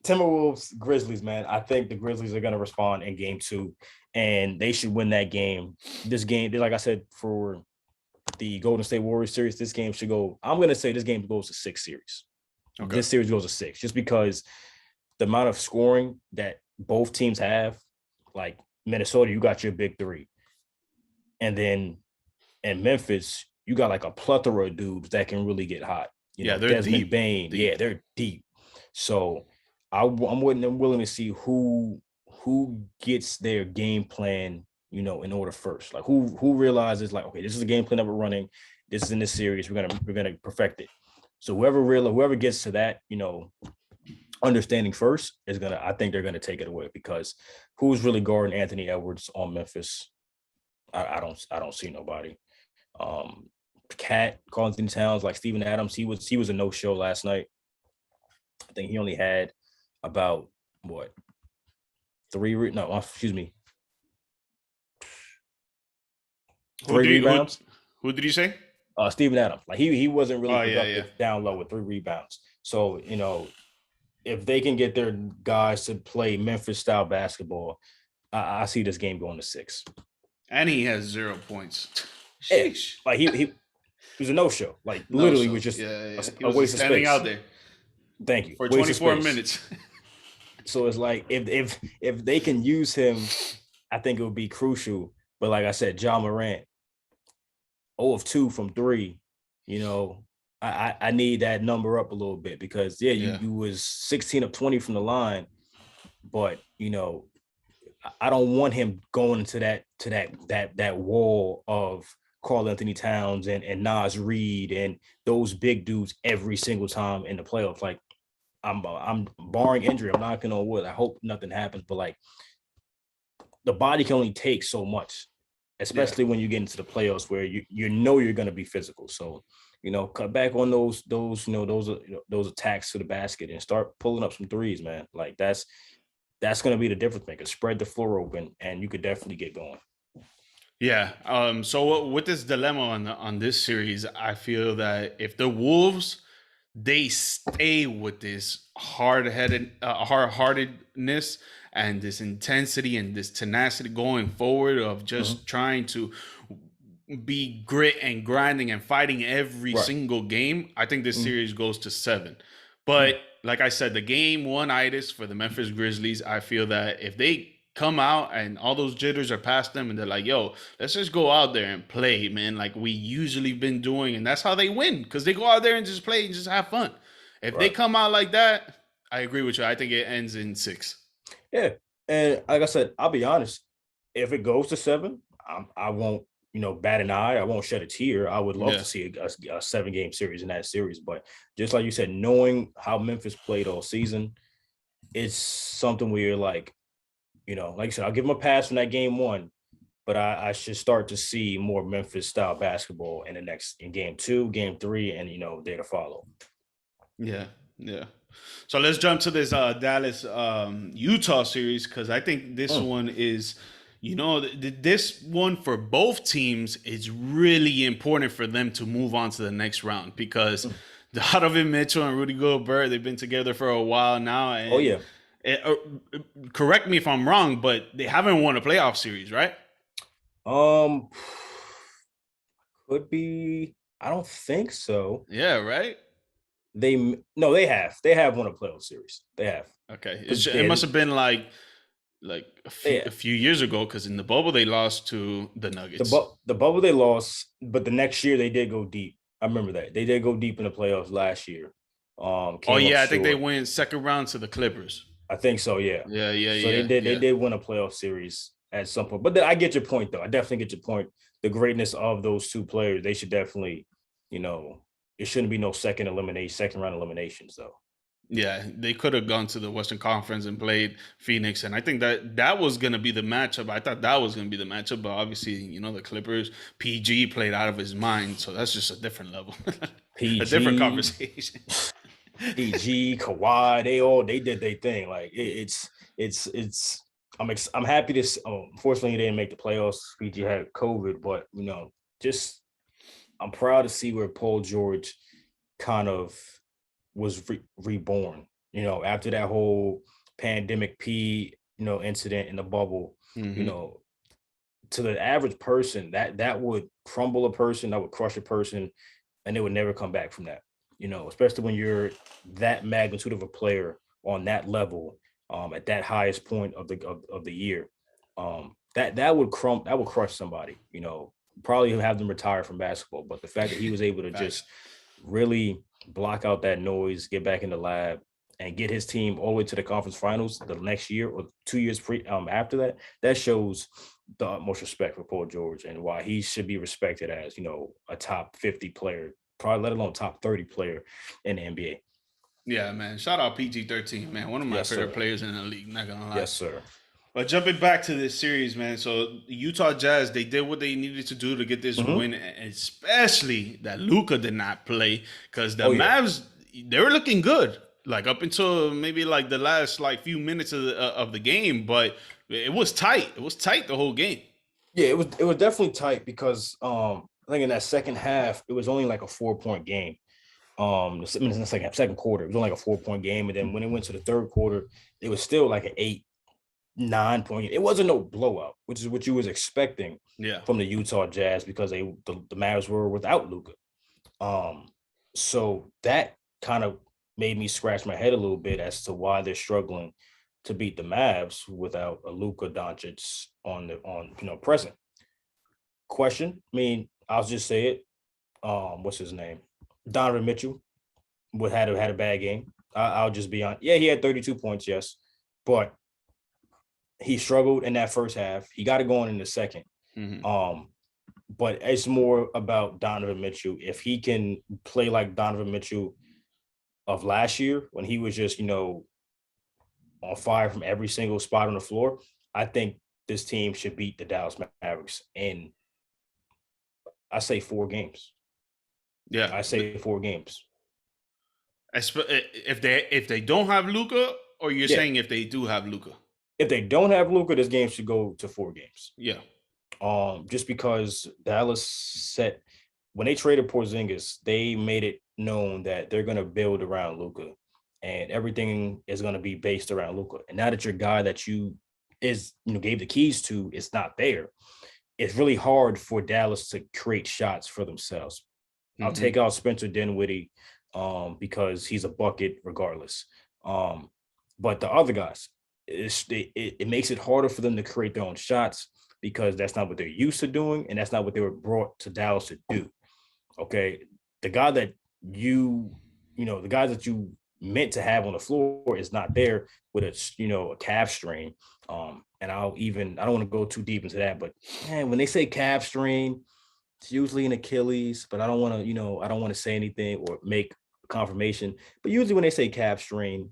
Timberwolves, Grizzlies, man. I think the Grizzlies are going to respond in game 2, and they should win that game. This game, like I said, for the Golden State Warriors series, this game should go. I'm going to say this game goes to 6 series. Okay. This series goes to 6, just because the amount of scoring that both teams have. Like Minnesota, you got your big 3, and then in Memphis, you got like a plethora of dudes that can really get hot. They're Desmond deep. Bane, yeah, they're deep. So I'm willing to see who gets their game plan, in order first. Like who realizes, like, okay, this is a game plan that we're running. This is in this series. We're gonna perfect it. So whoever gets to that, understanding first I think they're gonna take it away, because who's really guarding Anthony Edwards on Memphis? I don't see nobody. Cat, Karl Anthony Towns, like Steven Adams, he was a no-show last night. I think he only had about three rebounds. Who did you say? Steven Adams. Like he wasn't really productive down low with 3 rebounds. So, if they can get their guys to play Memphis style basketball, I see this game going to 6. And he has 0 points. Sheesh. Like he was a no-show. Like literally was just a waste of space. Out there. Thank you. For 24 minutes. So it's like if they can use him, I think it would be crucial. But like I said, Ja Morant, 0 of 2 from 3, I need that number up a little bit because Yeah. you was 16 of 20 from the line, but I don't want him going into that wall of Karl Anthony Towns and Nas Reed and those big dudes every single time in the playoffs. Like I'm barring injury, I'm knocking on wood. I hope nothing happens, but like the body can only take so much, especially when you get into the playoffs where you know you're going to be physical. So cut back on those attacks to the basket and start pulling up some threes, man. Like that's going to be the difference maker. Spread the floor open, and you could definitely get going. Yeah. So with this dilemma on this series, I feel that if the Wolves they stay with this hard-heartedness and this intensity and this tenacity going forward of just trying to be grit and grinding and fighting every Right. single game, I think this series goes to 7. But like I said, the game one itis for the Memphis Grizzlies, I feel that if they come out and all those jitters are past them and they're like, yo, let's just go out there and play, man, like we usually been doing. And that's how they win, because they go out there and just play and just have fun. If they come out like that, I agree with you. I think it ends in 6. Yeah. And like I said, I'll be honest, if it goes to 7, I won't, bat an eye. I won't shed a tear. I would love to see a 7-game series in that series. But just like you said, knowing how Memphis played all season, it's something where you're like I said, I'll give them a pass from that game 1, but I should start to see more Memphis style basketball in game 2, game 3, and there to follow. Yeah, yeah. So let's jump to this Dallas Utah series, because I think this one is, this one for both teams is really important for them to move on to the next round, because Donovan Mitchell and Rudy Gobert, they've been together for a while now. And correct me if I'm wrong, but they haven't won a playoff series, right? Could be. I don't think so. Yeah, right. They have won a playoff series. They have. Okay, it must have been like a few years ago, because in the bubble they lost to the Nuggets. The bubble they lost, but the next year they did go deep. I remember that they did go deep in the playoffs last year. I think they went second round to the Clippers. I think so. Yeah. So they did win a playoff series at some point. But I get your point, though. I definitely get your point. The greatness of those two players, they should definitely, it shouldn't be no second round eliminations, though. Yeah, they could have gone to the Western Conference and played Phoenix, and I think that was going to be the matchup. I thought that was going to be the matchup, but obviously, the Clippers, PG played out of his mind, so that's just a different level, PG, a different conversation. PG, Kawhi, they did their thing. Like it's. I'm happy to. Unfortunately, he didn't make the playoffs. PG had COVID, but I'm proud to see where Paul George kind of was reborn. After that whole pandemic incident in the bubble. To the average person, that would crumble a person, that would crush a person, and they would never come back from that. Especially when you're that magnitude of a player on that level, at that highest point of the year, that would crush somebody. Probably have them retire from basketball. But the fact that he was able to just really block out that noise, get back in the lab, and get his team all the way to the conference finals the next year or 2 years after that shows the utmost respect for Paul George and why he should be respected as a top 50 player, probably let alone top 30 player in the NBA. Yeah, man. Shout out PG-13, man. One of my favorite players in the league, not gonna lie. Yes, sir. But jumping back to this series, man. So the Utah Jazz, they did what they needed to do to get this win, especially that Luka did not play, because the Mavs, they were looking good, like up until maybe like the last few minutes of the game, but it was tight. It was tight the whole game. Yeah, it was definitely tight because I think in that second half it was only like a 4-point game. In the second quarter, it was only like a 4-point game, and then when it went to the third quarter, it was still like an 8-9 point. It wasn't no blowout, which is what you was expecting from the Utah Jazz because the Mavs were without Luka. So that kind of made me scratch my head a little bit as to why they're struggling to beat the Mavs without a Luka Doncic on present. Question. I mean, I'll just say it. What's his name? Donovan Mitchell would had a bad game. I'll just be honest. Yeah, he had 32 points, yes, but he struggled in that first half. He got it going in the second. Mm-hmm. But it's more about Donovan Mitchell. If he can play like Donovan Mitchell of last year, when he was just, on fire from every single spot on the floor, I think this team should beat the Dallas Mavericks in, I say, 4 games. Yeah, I say 4 games. if they don't have Luka, or you're Yeah. saying if they do have Luka? If they don't have Luka, this game should go to 4 games. Yeah. Just because Dallas set when they traded Porzingis, they made it known that they're going to build around Luka, and everything is going to be based around Luka. And now that your guy that you gave the keys to is not there, it's really hard for Dallas to create shots for themselves. I'll take out Spencer Dinwiddie because he's a bucket regardless. But the other guys, it makes it harder for them to create their own shots because that's not what they're used to doing, and that's not what they were brought to Dallas to do. Okay, the guy that the guys that you meant to have on the floor is not there with a calf strain. And I don't want to go too deep into that, but man, when they say calf strain, it's usually an Achilles, but I don't want to say anything or make confirmation. But usually when they say calf strain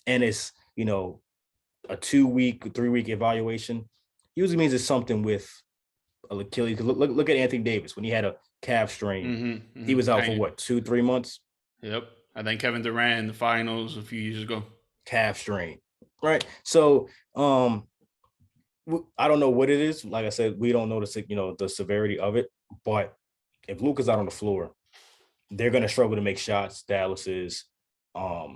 and it's, a 2-week, 3-week evaluation, usually means it's something with Achilles. Look at Anthony Davis when he had a calf strain. He was out for what, 2-3 months? Yep. I think Kevin Durant in the finals a few years ago. Calf strain. Right. So I don't know what it is. Like I said, we don't know the severity of it. But if Luka's out on the floor, they're gonna struggle to make shots. Dallas is.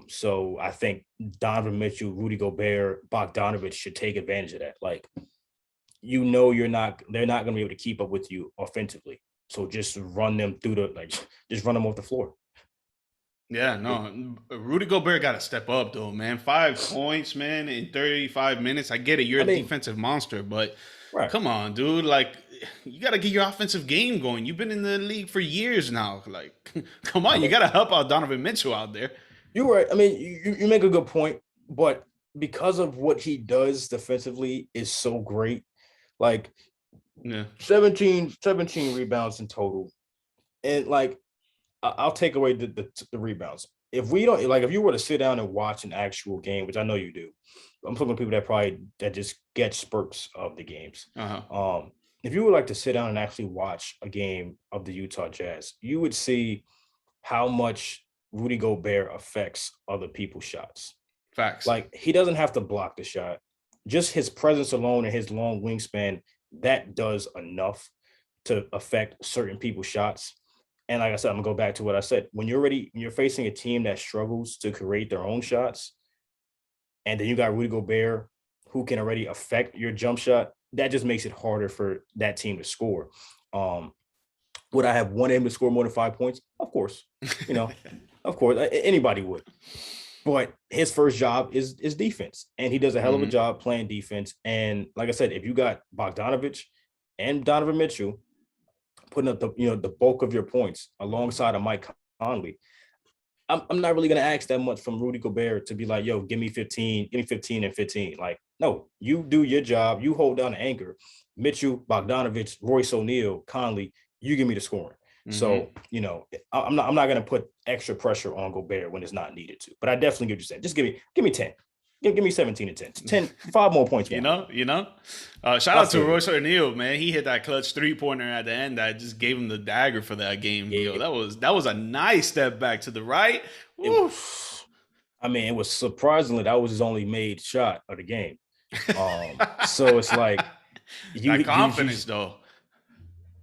So I think Donovan Mitchell, Rudy Gobert, Bogdanovich should take advantage of that. Like, they're not gonna be able to keep up with you offensively. So just run them just run them off the floor. Yeah, no, Rudy Gobert got to step up though, man. 5 points, man, in 35 minutes. I get it, you're a defensive monster, but right. Come on, dude. Like, you got to get your offensive game going. You've been in the league for years now. Like, come on, you got to help out Donovan Mitchell out there. You're right. I mean, you make a good point, but because of what he does defensively is so great. Like, yeah, 17 rebounds in total. And like, I'll take away the rebounds. If you were to sit down and watch an actual game, which I know you do, I'm talking to people that just get spurts of the games. Uh-huh. If you would like to sit down and actually watch a game of the Utah Jazz, you would see how much Rudy Gobert affects other people's shots. Facts. Like, he doesn't have to block the shot. Just his presence alone and his long wingspan, that does enough to affect certain people's shots. And like I said, I'm gonna go back to what I said. When you're facing a team that struggles to create their own shots, and then you got Rudy Gobert who can already affect your jump shot, that just makes it harder for that team to score. Would I have wanted him to score more than 5 points? Of course, of course, anybody would. But his first job is defense, and he does a hell of a job playing defense. And like I said, if you got Bogdanovich and Donovan Mitchell putting up the bulk of your points alongside of Mike Conley, I'm not really going to ask that much from Rudy Gobert to be like, yo, give me 15 and 15. Like, no, you do your job. You hold down the anchor. Mitchell, Bogdanovich, Royce O'Neal, Conley, you give me the scoring. So, I'm not going to put extra pressure on Gobert when it's not needed to. But I definitely get what you're saying. Just give me 10. Give me 17 and 10. 5 more points. Shout out to Royce O'Neal, man. He hit that clutch 3-pointer at the end. I just gave him the dagger for that game. Yeah. Yo, that was a nice step back to the right. It was surprisingly that was his only made shot of the game. So it's like that confidence though.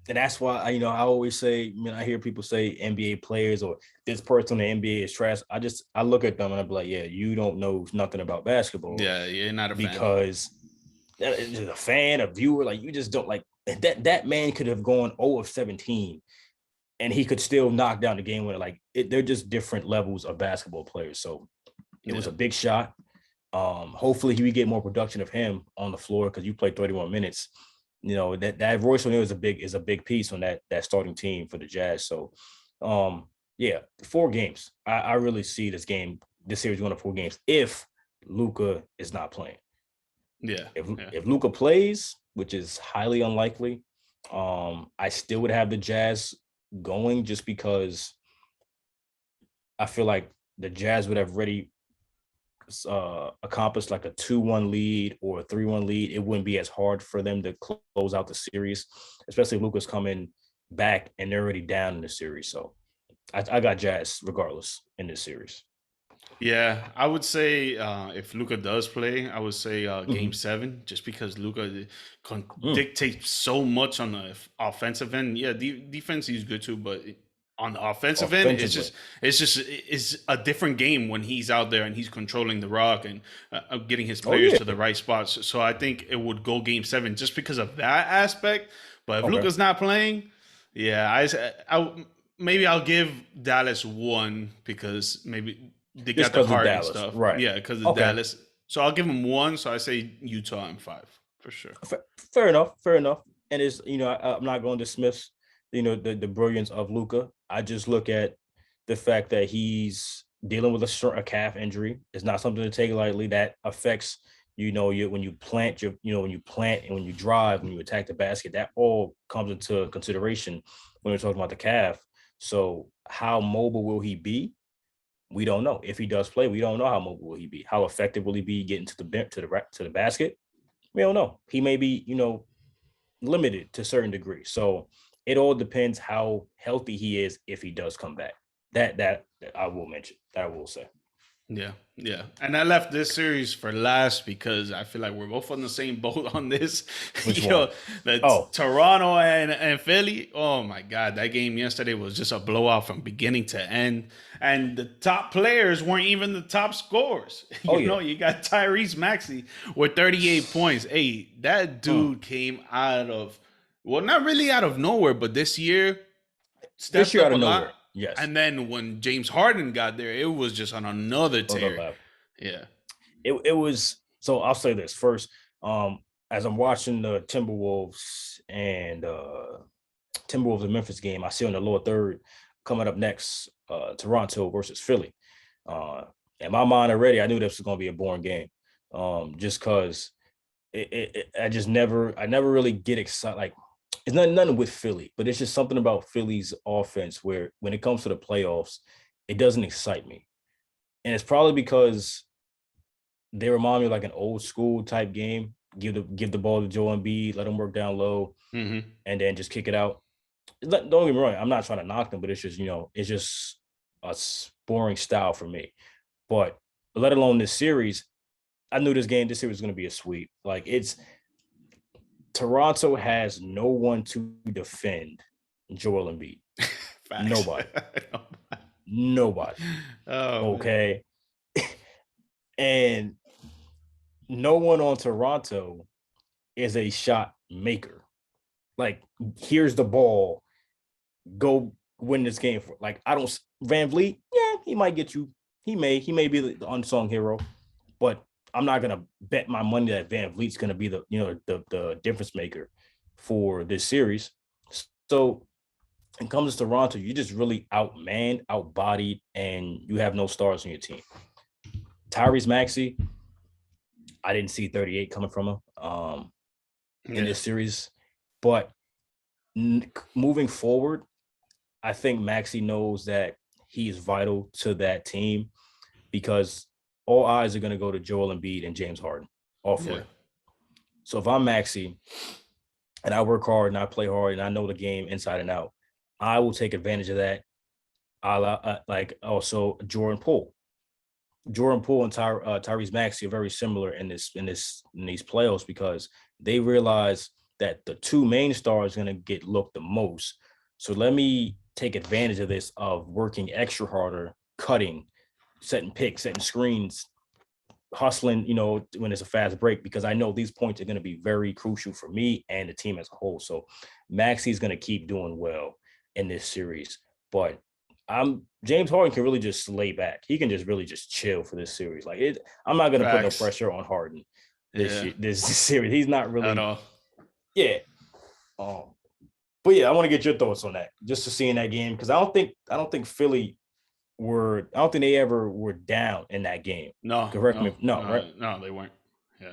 And that's why I always say, I hear people say NBA players or this person in the NBA is trash. I look at them and I'm like, yeah, you don't know nothing about basketball. Yeah, you're not a fan. Because a fan, a viewer, like, you just don't like that man could have gone 0 of 17 and he could still knock down the game winner. Like, they're just different levels of basketball players. So it was a big shot. Hopefully we get more production of him on the floor because you played 31 minutes. That Royce O'Neal is a big piece on that starting team for the Jazz. So Yeah, 4 games. I really see this series going to 4 games if Luka is not playing. Yeah, If yeah, if Luka plays, which is highly unlikely, I still would have the Jazz going just because I feel like the Jazz would have already accomplished like a 2-1 lead or a 3-1 lead. It wouldn't be as hard for them to close out the series, especially if Luka's coming back and they're already down in the series. So I got Jazz regardless in this series. yeah. I would say if Luca does play, I would say Game Mm-hmm. 7, just because Luca Mm. dictates so much on the offensive end. Yeah, defense he's good too, but on the offensive end, Offensively. it's a different game when he's out there and he's controlling the rock and getting his Oh players yeah. to the right spots. So I think it would go Game 7 just because of that aspect. But if Okay. Luca's not playing, yeah, maybe I'll give Dallas one because maybe they Just got the because of heart and Dallas. stuff. Right. Yeah, because of Okay. Dallas. So I'll give them one. So I say Utah and 5 for sure. Fair enough. Fair enough. And it's I'm not going to dismiss the brilliance of Luca. I just look at the fact that he's dealing with a calf injury. It's not something to take lightly. That affects when you plant when you plant and when you drive, when you attack the basket. That all comes into consideration when we're talking about the calf. So how mobile will he be? We don't know. If he does play, we don't know how mobile will he be. How effective will he be getting to the bench to the basket? We don't know. He may be, limited to a certain degree. So it all depends how healthy he is if he does come back. That I will mention. That I will say. Yeah, yeah. And I left this series for last because I feel like we're both on the same boat on this. Which one? Oh, Toronto and Philly. Oh my God, that game yesterday was just a blowout from beginning to end. And the top players weren't even the top scorers. oh yeah. You got Tyrese Maxey with 38 points. Hey, that Mm. dude came out of, well, not really out of nowhere, but this year This stepped year up out a of lot. nowhere. Yes. And then when James Harden got there, it was just on another On the tear. left. Yeah. It was so I'll say this first. As I'm watching the Timberwolves and Memphis game, I see on the lower third coming up next, Toronto versus Philly. Uh, in my mind already, I knew this was going to be a boring game. Just because I never really get excited. Like it's nothing with Philly, but it's just something about Philly's offense where when it comes to the playoffs, it doesn't excite me. And it's probably because they remind me of like an old school type game. Give the ball to Joe Embiid, let him work down low, Mm-hmm. and then just kick it out. Don't get me wrong, I'm not trying to knock them, but it's just it's just a boring style for me. But let alone this series, I knew this series was going to be a sweep. Like it's Toronto has no one to defend Joel Embiid. Facts. Nobody. Nobody. Oh man. Okay. And no one on Toronto is a shot maker. Like, here's the ball. Go win this game for like I don't Van Vliet, yeah, he might get you. He may be the unsung hero, but I'm not gonna bet my money that Van Vliet's gonna be the difference maker for this series. So it comes to Toronto, you just really outmanned, outbodied, and you have no stars on your team. Tyrese Maxey, I didn't see 38 coming from him in Yeah. this series, but moving forward, I think Maxey knows that he is vital to that team because all eyes are going to go to Joel Embiid and James Harden, all Yeah. three. So if I'm Maxey and I work hard and I play hard and I know the game inside and out, I will take advantage of that. Like also Jordan Poole. Jordan Poole and Tyrese Maxey are very similar in these playoffs because they realize that the two main stars are going to get looked the most. So let me take advantage of this of working extra harder, cutting, setting picks, setting screens, hustling, when it's a fast break, because I know these points are going to be very crucial for me and the team as a whole. So Maxey's going to keep doing well in this series. But James Harden can really just lay back. He can just really just chill for this series. Like I'm not going to put no Facts. pressure on Harden this Yeah. year, this series. He's not At really, all. yeah. Um, But yeah, I want to get your thoughts on that, just to see in that game, because I don't think Philly I don't think they ever were down in that game. No, Correct me no, if no, right? no, no, they weren't. Yeah.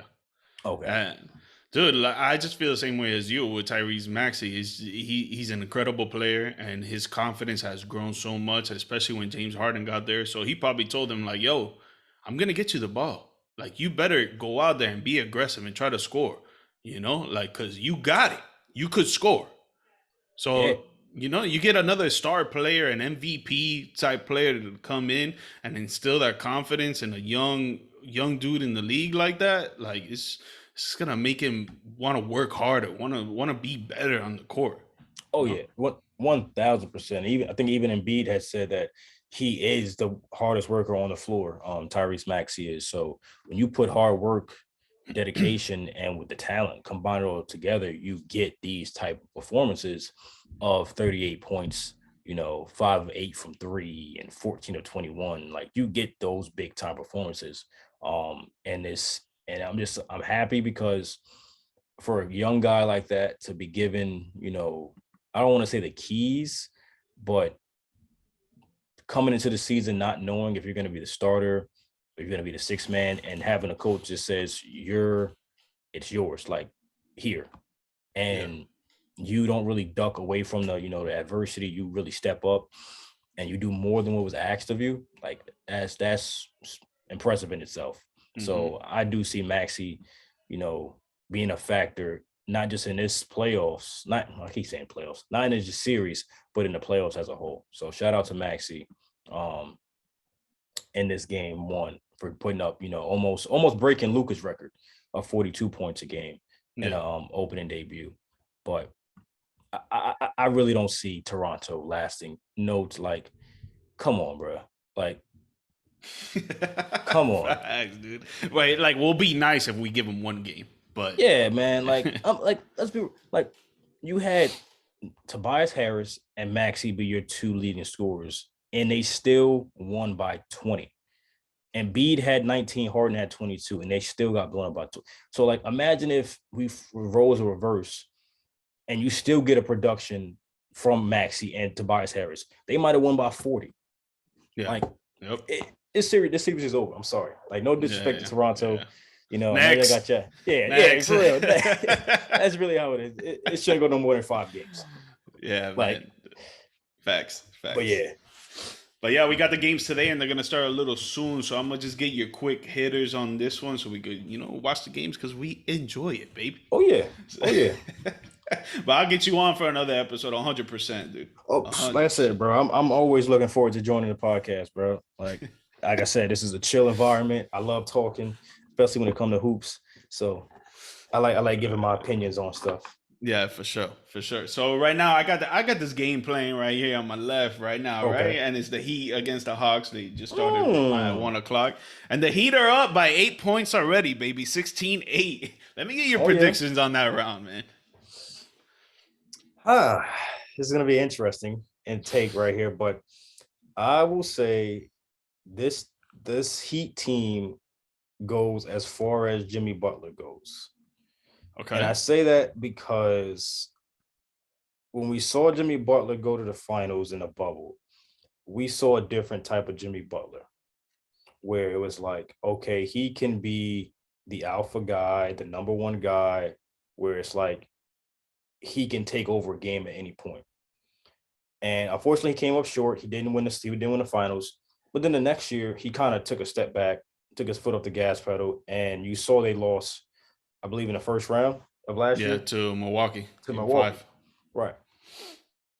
Okay. And dude, like, I just feel the same way as you with Tyrese Maxey. He's an incredible player, and his confidence has grown so much, especially when James Harden got there. So he probably told him like, "Yo, I'm gonna get you the ball. Like, you better go out there and be aggressive and try to score. You know, like, cause you got it. You could score. Yeah. So, you get another star player, an MVP type player to come in and instill that confidence in a young dude in the league like that. Like, it's gonna make him want to work harder, want to be better on the court. Oh You know? yeah, 1,000%. Even I think even Embiid has said that he is the hardest worker on the floor. Tyrese Maxey is. So when you put hard work, dedication, and with the talent, combine it all together, you get these type of performances of 38 points. 5 of 8 from 3 and 14 of 21. Like, you get those big time performances. And I'm happy because for a young guy like that to be given, I don't want to say the keys, but coming into the season not knowing if you're going to be the starter, if you're going to be the sixth man, and having a coach that says it's yours, like, here, Yeah. and you don't really duck away from the adversity. You really step up and you do more than what was asked of you. Like, that's impressive in itself. Mm-hmm. So I do see Maxey, being a factor, not just in this playoffs, I keep saying playoffs, not in this series, but in the playoffs as a whole. So shout out to Maxey in this game one for putting up, almost breaking Luka's record of 42 points a game in Yeah. opening debut. But I really don't see Toronto lasting. Notes like, come on, bro. Like, come on. Facts, dude. Wait, like, we'll be nice if we give him one game, but Yeah, man. Like, I'm like, let's be like, you had Tobias Harris and Maxey be your two leading scorers, and they still won by 20. And Embiid had 19, Harden had 22, and they still got blown up by 2. So, like, imagine if roles are reverse and you still get a production from Maxey and Tobias Harris. They might have won by 40. yeah. Like, Yep. This series is over. I'm sorry. Like, no disrespect to Toronto. Yeah. I know y'all got you. Next. For real. That's really how it is. It shouldn't go no more than 5 games. Yeah, Like, man. Facts. but yeah. But yeah, we got the games today, and they're gonna start a little soon. So I'm gonna just get your quick hitters on this one, so we could, watch the games because we enjoy it, baby. Oh yeah. But I'll get you on for another episode, 100%, dude. Oh, 100%. Like I said, bro, I'm always looking forward to joining the podcast, bro. Like I said, this is a chill environment. I love talking, especially when it comes to hoops. So I like giving my opinions on stuff. Yeah, for sure. So right now, I got this game playing right here on my left right now, Okay. right? And it's the Heat against the Hawks. They just started at 1:00, and the Heat are up by 8 points already, baby. 16-8. Let me get your predictions on that round, man. This is gonna be interesting and take right here, but I will say this Heat team goes as far as Jimmy Butler goes. Okay. And I say that because when we saw Jimmy Butler go to the finals in the bubble, we saw a different type of Jimmy Butler, where it was like, okay, he can be the alpha guy, the number one guy, where it's like he can take over a game at any point. And unfortunately, he came up short. He didn't win the finals. But then the next year, he kind of took a step back, took his foot off the gas pedal, and you saw they lost, I believe, in the first round of last year. Yeah, to Milwaukee. To Milwaukee. 5. Right.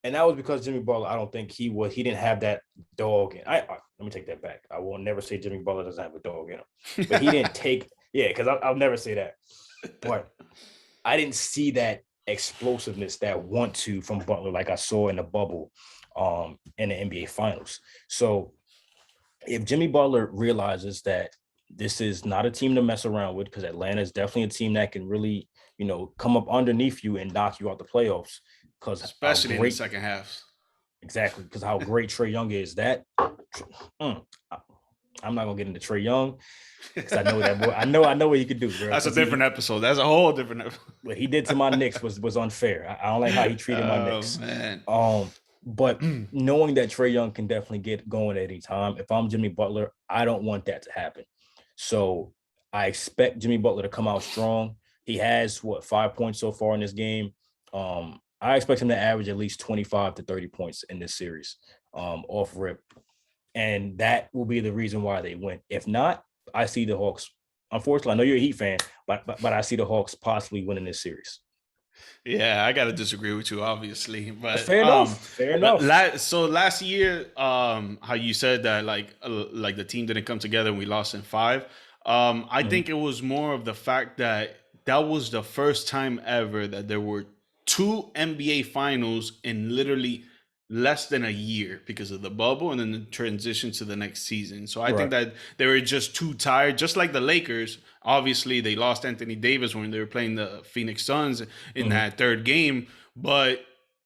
And that was because Jimmy Butler, I don't think he didn't have that dog. And let me take that back. I will never say Jimmy Butler doesn't have a dog in him. But he didn't take, because I'll never say that. But I didn't see that explosiveness, that want to from Butler like I saw in the bubble in the NBA Finals. So if Jimmy Butler realizes that this is not a team to mess around with, because Atlanta is definitely a team that can really, come up underneath you and knock you out the playoffs. Because especially in the second half. Exactly, because how great Trae Young is. That I'm not gonna get into Trae Young because I know that boy. I know what he could do, bro. That's a different episode. That's a whole different episode. What he did to my Knicks was unfair. I don't like how he treated my Knicks. Man. But knowing that Trae Young can definitely get going at any time, if I'm Jimmy Butler, I don't want that to happen. So I expect Jimmy Butler to come out strong. He has 5 points so far in this game. I expect him to average at least 25 to 30 points in this series off rip. And that will be the reason why they win. If not, I see the Hawks. Unfortunately, I know you're a Heat fan, but I see the Hawks possibly winning this series. Yeah, I gotta disagree with you, obviously. But fair enough. Fair enough. So last year, how you said that like the team didn't come together and we lost in 5. I think it was more of the fact that was the first time ever that there were 2 NBA finals in literally less than a year because of the bubble and then the transition to the next season. So I think that they were just too tired, just like the Lakers. Obviously, they lost Anthony Davis when they were playing the Phoenix Suns in that third game, but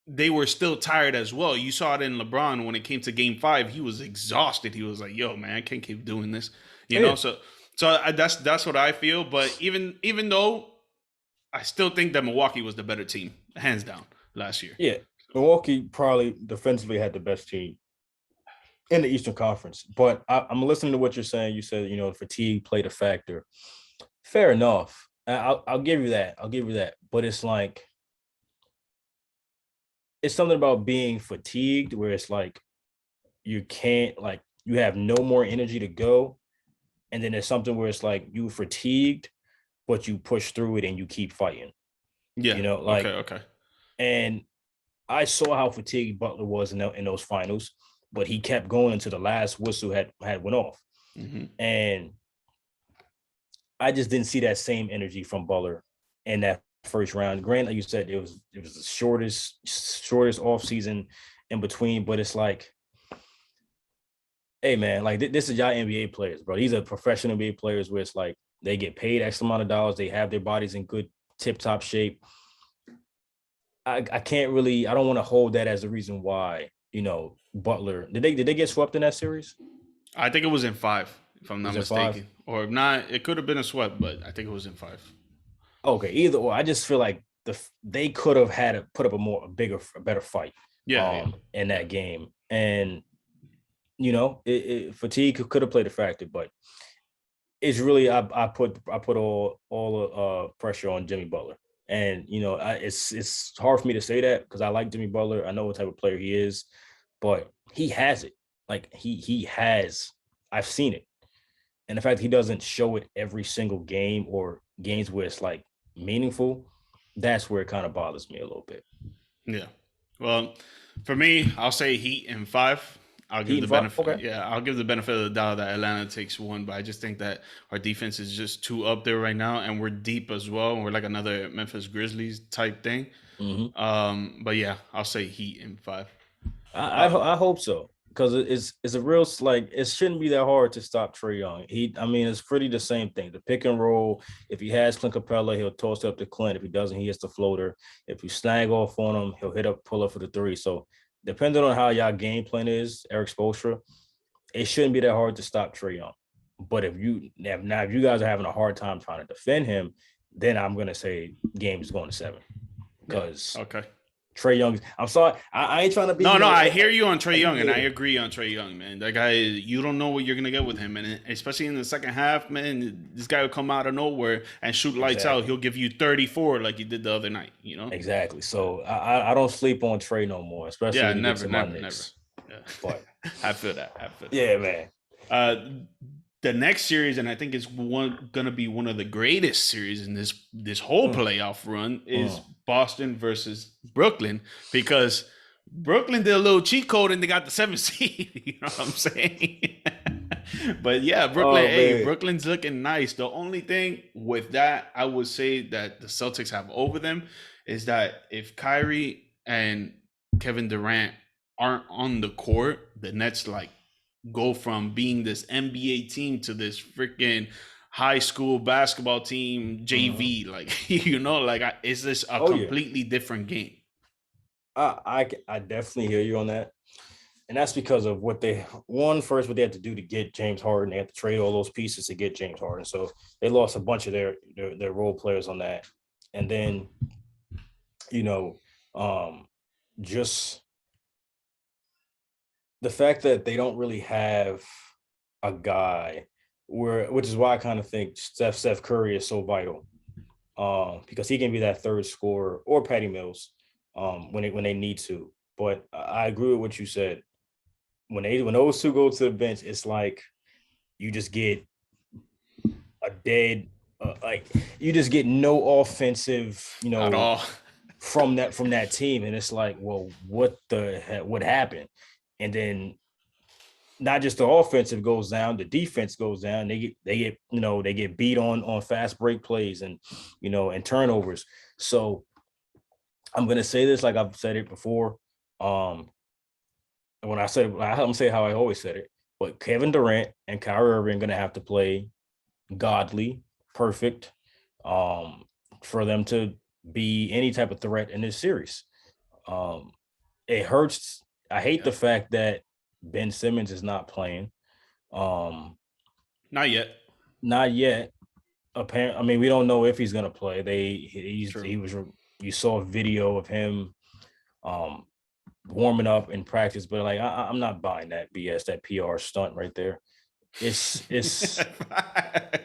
they were still tired as well. You saw it in LeBron when it came to game 5. He was exhausted. He was like, yo, man, I can't keep doing this. You know, so that's what I feel. But even though I still think that Milwaukee was the better team, hands down, last year. Yeah. Milwaukee probably defensively had the best team in the Eastern Conference. But I'm listening to what you're saying. You said, fatigue played a factor. Fair enough. I'll give you that. But it's like, it's something about being fatigued where it's like you can't, like, you have no more energy to go. And then there's something where it's like you fatigued, but you push through it and you keep fighting. Yeah. Okay. And I saw how fatigued Butler was in those finals, but he kept going until the last whistle had went off. And I just didn't see that same energy from Butler in that first round. Granted, like you said, it was the shortest off season in between, but it's like, hey man, like this is y'all NBA players, bro. These are professional NBA players where it's like they get paid X amount of dollars, they have their bodies in good tip-top shape. I don't want to hold that as the reason why, Butler. Did they get swept in that series? I think it was in 5, if I'm not mistaken. Or if not, it could have been a sweep, but I think it was in 5. Okay, either or. I just feel like they could have had to put up a better fight. In that game. And fatigue could have played a factor, but it's really I put all pressure on Jimmy Butler. And, it's hard for me to say that because I like Jimmy Butler. I know what type of player he is, but he has it. Like he has, I've seen it. And the fact that he doesn't show it every single game or games where it's like meaningful, that's where it kind of bothers me a little bit. Yeah. Well, for me, I'll say Heat in 5. I'll give the benefit. Okay. Yeah, I'll give the benefit of the doubt that Atlanta takes 1, but I just think that our defense is just too up there right now, and we're deep as well. We're like another Memphis Grizzlies type thing. But yeah, I'll say Heat in 5. I hope so because it's a real, like, it shouldn't be that hard to stop Trae Young. It's pretty the same thing. The pick and roll. If he has Clint Capella, he'll toss it up to Clint. If he doesn't, he hits the floater. If you snag off on him, he'll pull up for the 3. So, depending on how y'all game plan is, Eric Spoelstra, it shouldn't be that hard to stop Trae Young. But if you guys are having a hard time trying to defend him, then I'm gonna say game is going to 7. Because Trae Young, I'm sorry, I ain't trying to be. No, I hear you on Trae Young, and I agree on Trae Young, man. That guy, you don't know what you're gonna get with him, and especially in the second half, man. This guy will come out of nowhere and shoot lights out. He'll give you 34 like he did the other night. Exactly. So I don't sleep on Trae no more, especially never. Yeah. But I feel that. Yeah, man. The next series, and I think it's gonna be one of the greatest series in this whole playoff run, is Boston versus Brooklyn, because Brooklyn did a little cheat code and they got the 7th seed. You know what I'm saying? But yeah, Brooklyn's looking nice. The only thing with that, I would say that the Celtics have over them is that if Kyrie and Kevin Durant aren't on the court, the Nets go from being this NBA team to this freaking high school basketball team JV. It's just a completely different game. I definitely hear you on that. And that's because of what they had to do to get James Harden. They had to trade all those pieces to get James Harden. So they lost a bunch of their role players on that. And then, you know, just the fact that they don't really have a guy which is why I kind of think Steph Curry is so vital. Because he can be that third scorer, or Patty Mills, when they need to. But I agree with what you said. When those two go to the bench, it's like you just get a dead, like you just get no offensive, At all. from that team, and it's like, well, what the heck, what happened? And then not just the offensive goes down, the defense goes down. They get beat on fast break plays and and turnovers. So I'm gonna say this like I've said it before. When I said it, I'm gonna say how I always said it. But Kevin Durant and Kyrie Irving are gonna have to play godly, perfect, for them to be any type of threat in this series. It hurts. I hate the fact that Ben Simmons is not playing. Not yet. Not yet. Apparently, I mean, we don't know if he's gonna play. You saw a video of him warming up in practice, but like I'm not buying that BS, that PR stunt right there. It's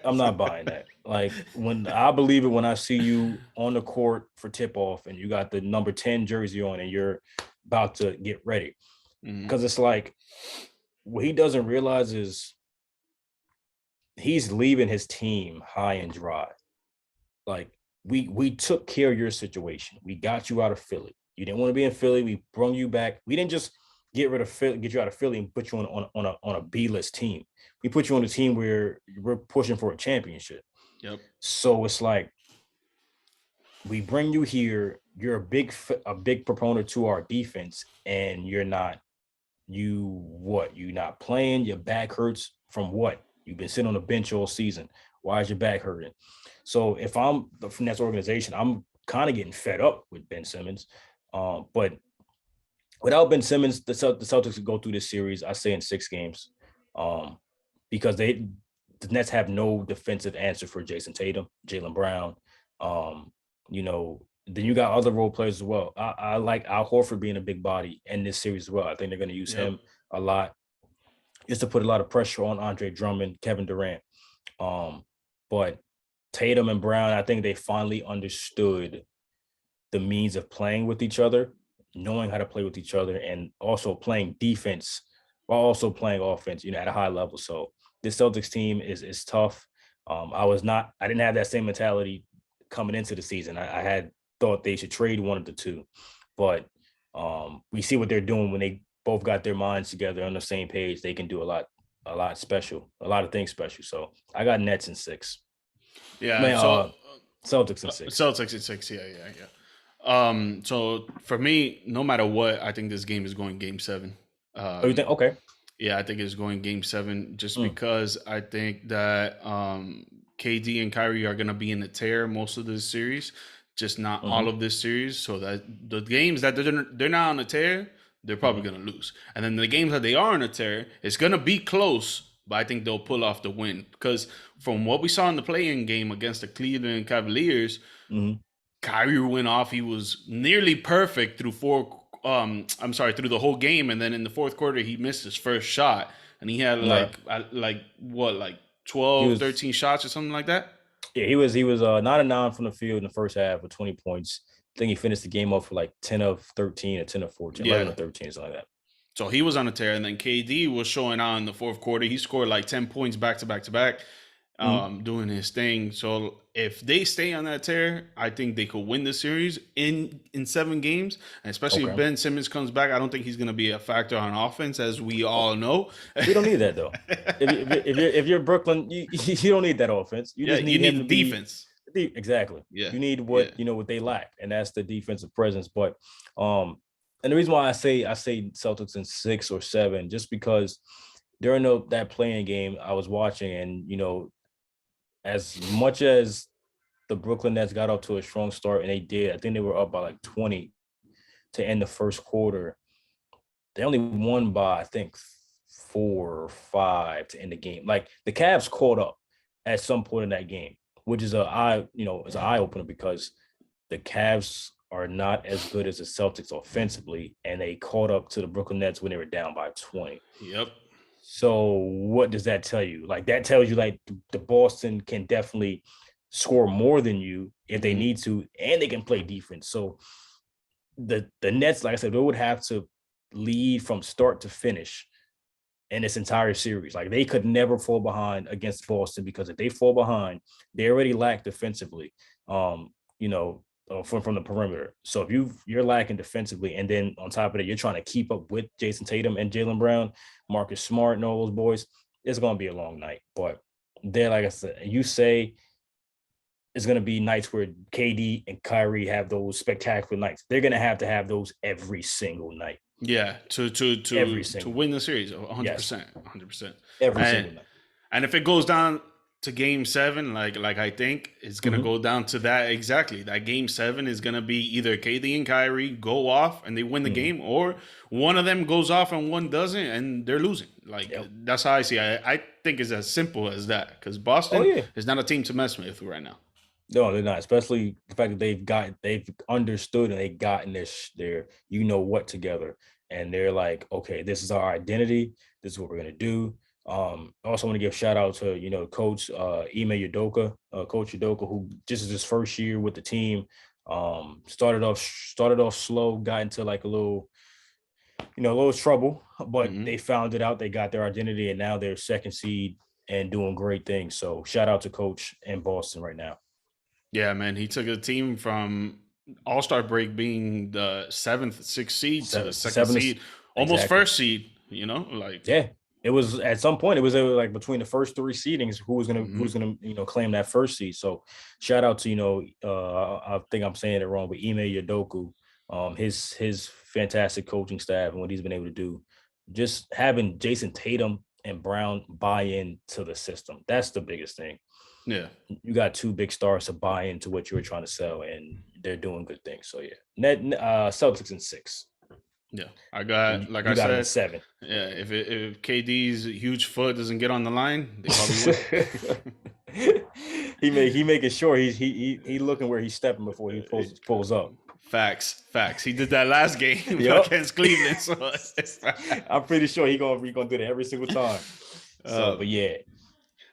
I'm not buying that. Like, when I believe it when I see you on the court for tip off and you got the number 10 jersey on and you're about to get ready. Because it's like, what he doesn't realize is he's leaving his team high and dry. Like, we took care of your situation. We got you out of Philly. You didn't want to be in Philly. We brought you back. We didn't just get you out of Philly and put you on a B-list team. We put you on a team where we're pushing for a championship. Yep. So it's like, we bring you here. You're a big proponent to our defense, and you're not. You're not playing. Your back hurts from what? You've been sitting on the bench all season. Why is your back hurting? So if I'm the finesse organization, I'm kind of getting fed up with Ben Simmons. But without Ben Simmons, the Celtics could go through this series, I say, in 6 games, because the Nets have no defensive answer for Jason Tatum, Jaylen Brown. Then you got other role players as well. I like Al Horford being a big body in this series as well. I think they're going to use him a lot, just to put a lot of pressure on Andre Drummond, Kevin Durant. But Tatum and Brown, I think they finally understood the means of playing with each other, knowing how to play with each other, and also playing defense while also playing offense, at a high level. So this Celtics team is tough. I didn't have that same mentality coming into the season. I had thought they should trade one of the two, but we see what they're doing when they both got their minds together on the same page. They can do a lot of things special. So I got Nets in 6. Yeah. Celtics in 6. Celtics in 6. Yeah. So for me, no matter what, I think this game is going Game 7. You think? Okay. Yeah, I think it's going Game 7 just because I think that KD and Kyrie are going to be in the tear most of this series, just not all of this series. So that the games that they're not on the tear, they're probably going to lose. And then the games that they are on a tear, it's going to be close, but I think they'll pull off the win. Because from what we saw in the play-in game against the Cleveland Cavaliers, Kyrie went off. He was nearly perfect through through the whole game. And then in the fourth quarter, he missed his first shot. And he had 12, 13 shots or something like that? Yeah, he was 9 of 9 from the field in the first half with 20 points. I think he finished the game off for like 10 of 13 or 10 of 14, 11 of 13, something like that. So he was on a tear, and then KD was showing out in the fourth quarter. He scored like 10 points back to back to back, doing his thing. So if they stay on that tear, I think they could win the series in 7 games. And especially if Ben Simmons comes back, I don't think he's going to be a factor on offense, as we all know. We don't need that, though. if you're Brooklyn, you don't need that offense. You need defense. Exactly. Yeah. You need what they lack, and that's the defensive presence. But and the reason why I say Celtics in 6 or 7, just because during that playing game I was watching, and as much as the Brooklyn Nets got off to a strong start, and they did, I think they were up by like 20 to end the first quarter. they only won by, I think, 4 or 5 to end the game. Like the Cavs caught up at some point in that game, which is it's an eye opener because the Cavs are not as good as the Celtics offensively, and they caught up to the Brooklyn Nets when they were down by 20. Yep. So what does that tell you? Like that tells you like the Boston can definitely score more than you if they need to, and they can play defense. So the Nets, like I said, they would have to lead from start to finish in this entire series. Like they could never fall behind against Boston because if they fall behind, they already lack defensively. From the perimeter. So if you're lacking defensively, and then on top of it, you're trying to keep up with Jason Tatum and Jaylen Brown, Marcus Smart, and all those boys, it's going to be a long night. But there, like I said, you say it's going to be nights where KD and Kyrie have those spectacular nights. They're going to have those every single night. Yeah, to win the series, 100%, Yes. 100%. Every single night. And if it goes down to Game 7, like I think it's gonna go down to that exactly. That Game 7 is gonna be either KD and Kyrie go off and they win the game, or one of them goes off and one doesn't, and they're losing. Like that's how I see it. I think it's as simple as that because Boston is not a team to mess with right now. No, they're not. Especially the fact that they've understood and they've gotten their what together, and they're like, okay, this is our identity. This is what we're gonna do. I also want to give a shout out to Coach Ime Udoka, Coach Udoka, who just is his first year with the team. Started off slow, got into like a little trouble, but they found it out. They got their identity, and now they're second seed and doing great things. So shout out to Coach in Boston right now. Yeah, man, he took a team from All-Star break being the 7th, 6th seed to the second seed, almost first seed. Yeah. It was at some point. It was like between the first 3 seedings, who was gonna claim that first seed. So shout out to I think I'm saying it wrong, but Ime Udoka, his fantastic coaching staff and what he's been able to do. Just having Jason Tatum and Brown buy in to the system. That's the biggest thing. Yeah, you got 2 big stars to buy into what you were trying to sell, and they're doing good things. So yeah, Celtics in 6. Yeah, I got I said 7. Yeah, if KD's huge foot doesn't get on the line, they probably win. he making sure he looking where he's stepping before he pulls up. Facts. He did that last game against Cleveland. So I'm pretty sure he gonna do that every single time. But yeah.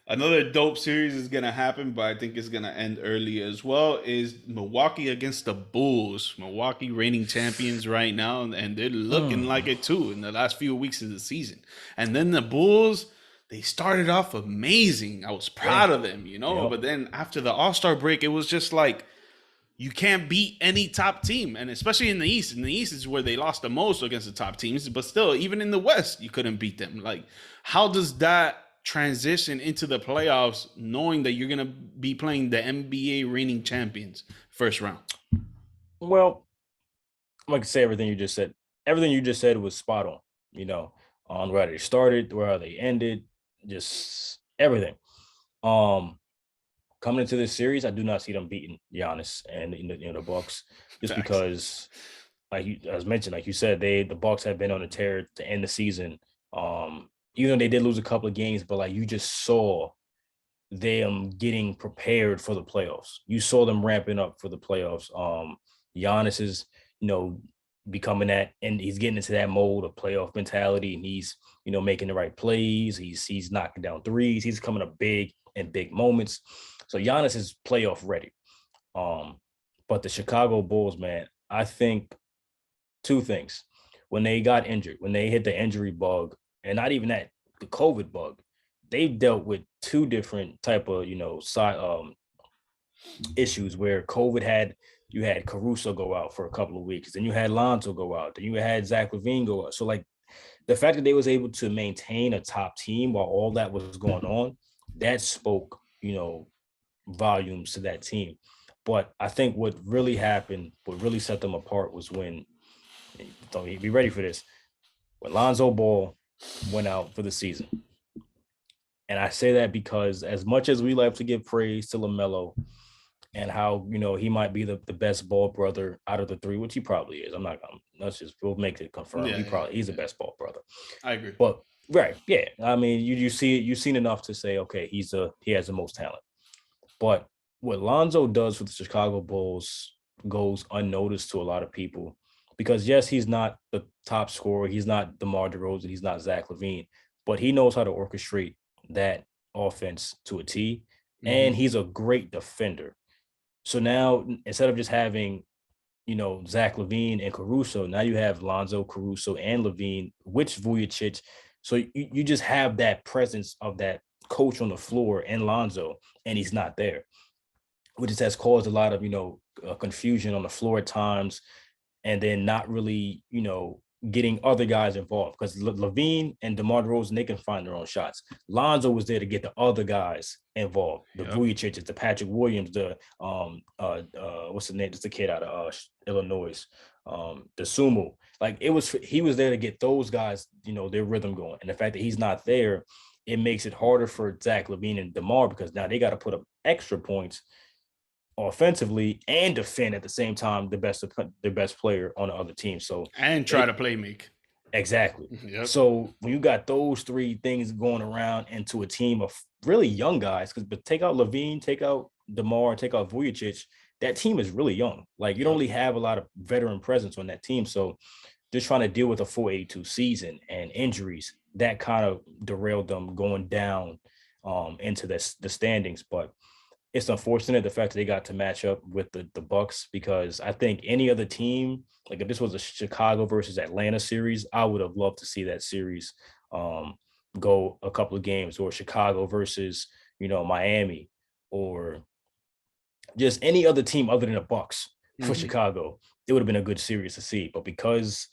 Another dope series is going to happen, but I think it's going to end early as well, is Milwaukee against the Bulls. Milwaukee reigning champions right now, and they're looking like it too in the last few weeks of the season. And then the Bulls, they started off amazing. I was proud of them, but then after the All-Star break, it was just like, you can't beat any top team, and especially in the East. In the East is where they lost the most against the top teams, but still, even in the West, you couldn't beat them. Like, how does that transition into the playoffs knowing that you're going to be playing the NBA reigning champions first round? Well, I'm going to say everything you just said. Everything you just said was spot on, on where they started, where they ended, just everything. Coming into this series, I do not see them beating Giannis and the Bucks, just because, as mentioned, like you said, the Bucks have been on a tear to end the season. Even though they did lose a couple of games, but like you just saw them getting prepared for the playoffs. You saw them ramping up for the playoffs. Giannis is, becoming that, and he's getting into that mode of playoff mentality, and he's, making the right plays. He's knocking down threes. He's coming up big in big moments. So Giannis is playoff ready. But the Chicago Bulls, man, I think 2 things. When they got injured, when they hit the injury bug, and not even that, the COVID bug, they dealt with 2 different type of, issues where COVID you had Caruso go out for a couple of weeks, then you had Lonzo go out, then you had Zach LaVine go out. So like the fact that they was able to maintain a top team while all that was going on, that spoke, volumes to that team. But I think what really happened, what really set them apart was when, don't be ready for this, when Lonzo Ball went out for the season. And I say that because as much as we like to give praise to LaMelo, and how, he might be the best ball brother out of the three, which he probably is. I'm not gonna, we'll make it confirm. He's the best ball brother. I agree. But right, yeah. I mean, you see it, you've seen enough to say, okay, he has the most talent. But what Lonzo does for the Chicago Bulls goes unnoticed to a lot of people because yes, he's not the top scorer, he's not DeMar DeRozan, he's not Zach LaVine, but he knows how to orchestrate that offense to a T, and he's a great defender. So now instead of just having Zach LaVine and Caruso, now you have Lonzo, Caruso, and LaVine, which Vujicic. So you just have that presence of that coach on the floor and Lonzo, and he's not there, which just has caused a lot of, confusion on the floor at times, and then not really, getting other guys involved because LaVine and DeMar DeRozan, they can find their own shots. Lonzo was there to get the other guys involved, the Vujicic, the Patrick Williams, the what's the name? Just the kid out of Illinois, the Sumo. Like he was there to get those guys, their rhythm going. And the fact that he's not there, it makes it harder for Zach LaVine and DeMar because now they got to put up extra points offensively and defend at the same time the best player on the other team. So and try to play make. Exactly. Yep. So when you got those three things going around into a team of really young guys, but take out LaVine, take out DeMar, take out Vujicic, that team is really young. Like you don't really have a lot of veteran presence on that team. So just trying to deal with a 482 season and injuries, that kind of derailed them going down into the standings. But it's unfortunate the fact that they got to match up with the Bucks, because I think any other team, like if this was a Chicago versus Atlanta series, I would have loved to see that series go a couple of games, or Chicago versus, Miami, or just any other team other than the Bucks for Chicago. It would have been a good series to see. But because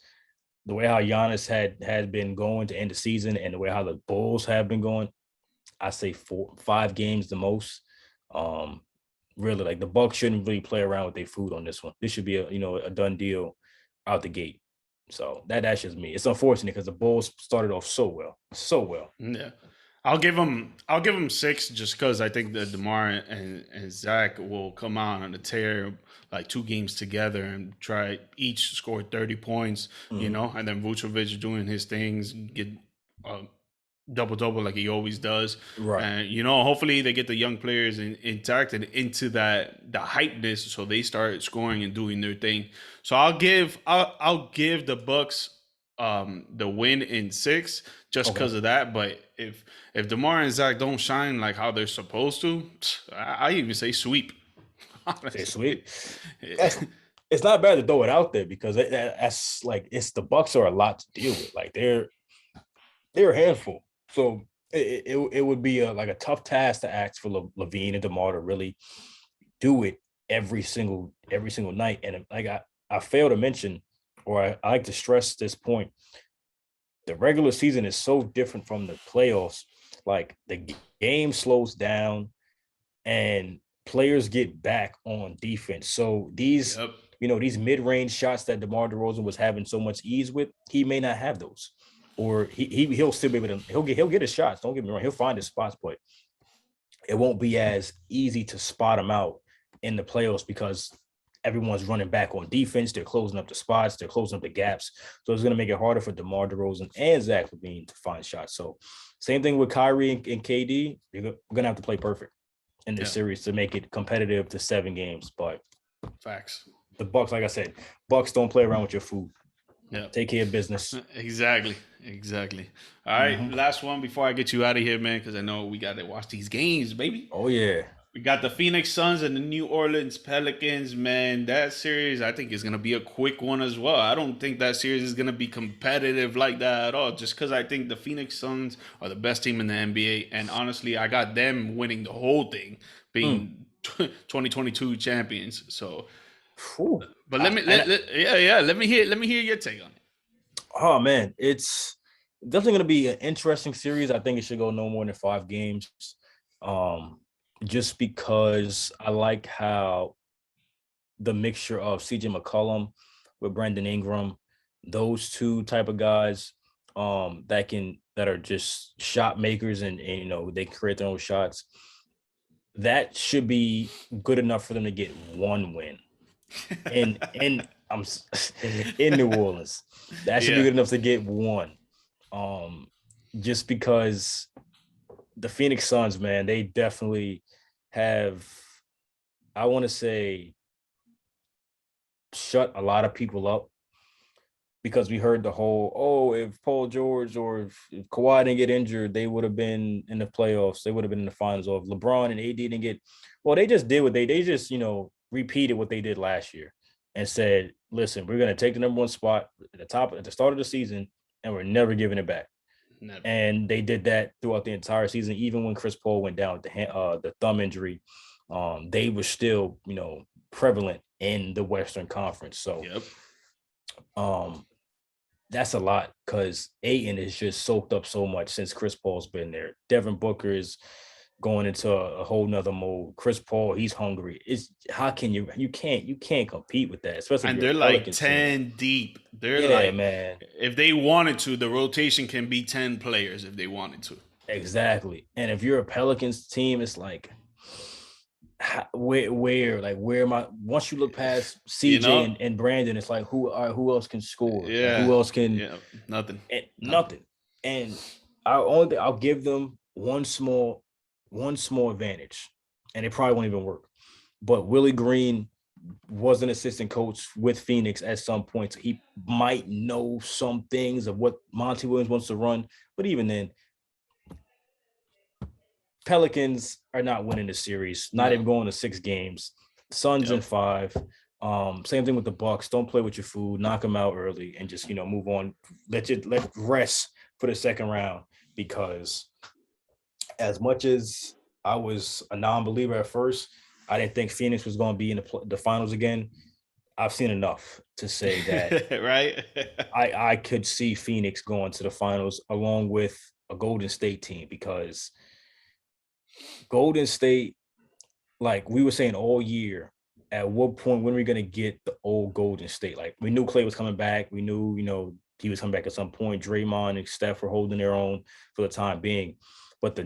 the way how Giannis had been going to end the season and the way how the Bulls have been going, I say 4-5 games the most. Really, like the Bucks shouldn't really play around with their food on this one. This should be a done deal out the gate. So that's just me. It's unfortunate because the Bulls started off so well. Yeah, I'll give them 6 just because I think that DeMar and Zach will come out on a tear, like 2 games together and try each score 30 points, and then Vucevic doing his things, get double like he always does, right? And hopefully they get the young players intact and into the hypeness, so they start scoring and doing their thing. So I'll give the Bucks the win in 6 just because of that. But if DeMar and Zach don't shine like how they're supposed to, I even say sweep. Say sweep. It's not bad to throw it out there because that's like, it's the Bucks are a lot to deal with. Like they're a handful. So it would be a tough task to ask for LaVine and DeMar to really do it every single night. And like I fail to mention, or I like to stress this point, the regular season is so different from the playoffs. Like the game slows down and players get back on defense. So these these mid-range shots that DeMar DeRozan was having so much ease with, he may not have those. Or he'll still be able to, he'll get his shots. Don't get me wrong, he'll find his spots, but it won't be as easy to spot him out in the playoffs because everyone's running back on defense. They're closing up the spots, they're closing up the gaps. So it's going to make it harder for DeMar DeRozan and Zach LaVine to find shots. So same thing with Kyrie and KD. You're going to have to play perfect in this series to make it competitive to 7 games. But facts. The Bucks, like I said, Bucks don't play around with your food. Yeah. Take care of business. Exactly. All right, last one before I get you out of here, man, because I know we got to watch these games, baby. Oh, yeah. We got the Phoenix Suns and the New Orleans Pelicans, man. That series, I think, is going to be a quick one as well. I don't think that series is going to be competitive like that at all, just because I think the Phoenix Suns are the best team in the NBA. And honestly, I got them winning the whole thing, being 2022 champions. So, but let me hear your take on it. Oh, man, it's definitely going to be an interesting series. I think it should go no more than 5 games. Just because I like how the mixture of CJ McCollum with Brandon Ingram, those two type of guys that are just shot makers and they create their own shots. that should be good enough for them to get one win. And I'm in New Orleans. That should be good enough to get one. Just because the Phoenix Suns, man, they definitely have, I want to say, shut a lot of people up, because we heard the whole, oh, if Paul George or if Kawhi didn't get injured, they would have been in the playoffs. They would have been in the finals. Or if LeBron and AD didn't get, well, they just did what they just, repeated what they did last year and said, listen, we're going to take the number one spot at the start of the season, and we're never giving it back. Never. And they did that throughout the entire season. Even when Chris Paul went down with the thumb injury, they were still, prevalent in the Western Conference. So, that's a lot, because Ayton is just soaked up so much since Chris Paul's been there. Devin Booker is going into a whole nother mode. Chris Paul, he's hungry. It's how can you can't compete with that, especially. And they're like 10 deep. They're man. If they wanted to, the rotation can be 10 players if they wanted to. Exactly. And if you're a Pelicans team, it's like, where am I? Once you look past CJ and Brandon, it's like who else can score? Yeah, who else can? Yeah, nothing. And I'll give them one small advantage, and it probably won't even work. But Willie Green was an assistant coach with Phoenix at some point, so he might know some things of what Monty Williams wants to run. But even then, Pelicans are not winning the series, not even going to 6 games. Suns in 5. Same thing with the Bucks. Don't play with your food, knock them out early, and just move on. Let rest for the second round, because as much as I was a non-believer at first, I didn't think Phoenix was going to be in the finals again. I've seen enough to say that right. I could see Phoenix going to the finals along with a Golden State team, because Golden State, like we were saying all year, at what point when are we going to get the old Golden State? Like, we knew Klay was coming back. We knew, he was coming back at some point. Draymond and Steph were holding their own for the time being. But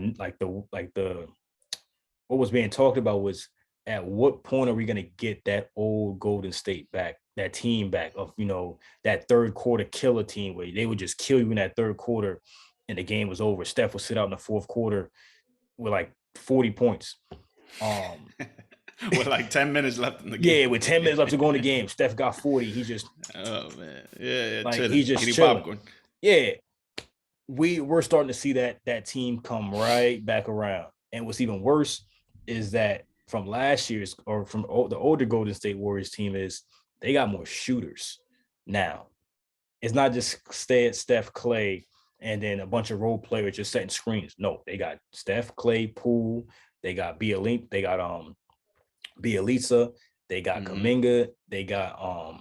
what was being talked about was, at what point are we going to get that old Golden State back, that team back of, that third quarter killer team where they would just kill you in that third quarter and the game was over. Steph would sit out in the fourth quarter with like 40 points. With like 10 minutes left in the game. Yeah, with 10 minutes left to go in the game. Steph got 40. He just, oh man. Yeah, like, chilling. he's just chilling. Popcorn. Yeah. We're starting to see that team come right back around. And what's even worse is that from last year's, or from the older Golden State Warriors team, is they got more shooters now. It's not just Steph, Klay, and then a bunch of role players just setting screens. No, they got Steph, Klay, Poole. They got Bielitsa. They got Kuminga. They got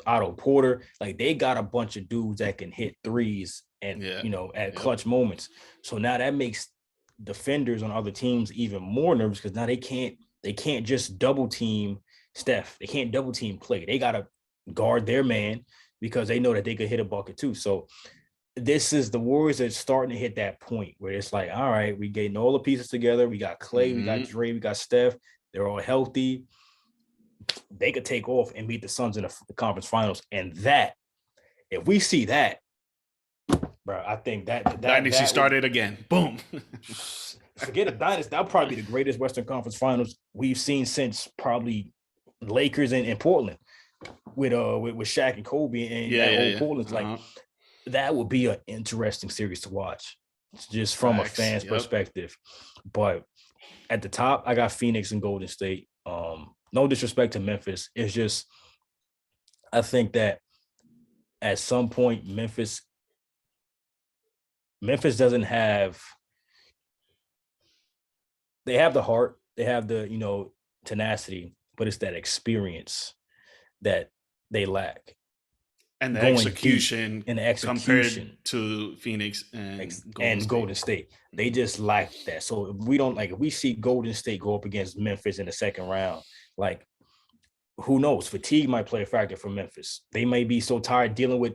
Otto Porter. Like, they got a bunch of dudes that can hit threes and at clutch moments. So now that makes defenders on other teams even more nervous, because now they can't just double team Steph. They can't double team Klay. They gotta guard their man, because they know that they could hit a bucket too. So this is the Warriors that are starting to hit that point where it's like, all right, we getting all the pieces together. We got Klay, we got Dre, we got Steph. They're all healthy. They could take off and beat the Suns in the conference finals. And that, if we see that, bro, I think that dynasty started again. Boom. Forget a dynasty. That'll probably be the greatest Western Conference Finals we've seen since probably Lakers and Portland with Shaq and Kobe and Portland's like, that would be an interesting series to watch, just from a fan's perspective. But at the top, I got Phoenix and Golden State. No disrespect to Memphis. It's just, I think that at some point, Memphis doesn't have, they have the heart, they have the, tenacity, but it's that experience that they lack. And the execution compared to Phoenix and Golden State. They just lack that. So if we see Golden State go up against Memphis in the second round, like, who knows? Fatigue might play a factor for Memphis. They may be so tired dealing with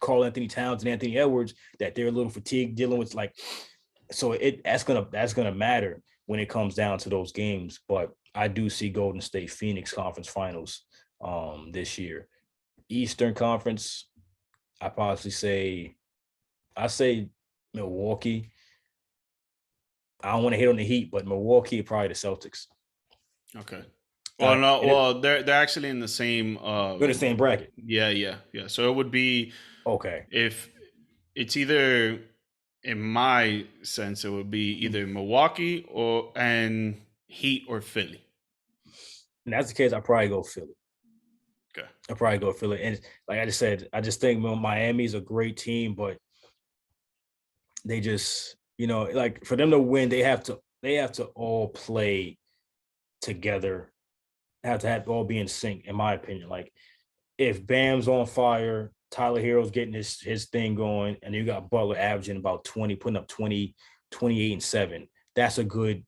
Karl Anthony Towns and Anthony Edwards that they're a little fatigued dealing with, like, so that's gonna matter when it comes down to those games. But I do see Golden State Phoenix conference finals this year. Eastern Conference, I say Milwaukee. I don't want to hit on the Heat, but Milwaukee probably the Celtics. Okay. Well, no, they're actually in the same. They're the same bracket. Yeah. So it would be okay. If it's either, in my sense, it would be either Milwaukee and Heat or Philly. And that's the case. I probably go Philly. Okay. I probably go Philly, and like I just said, I just think Miami's a great team, but they just, like for them to win, they have to all play together, have all be in sync, in my opinion. Like if Bam's on fire, Tyler Hero's getting his thing going, and you got Butler averaging about 20, putting up 20, 28 and 7. That's a good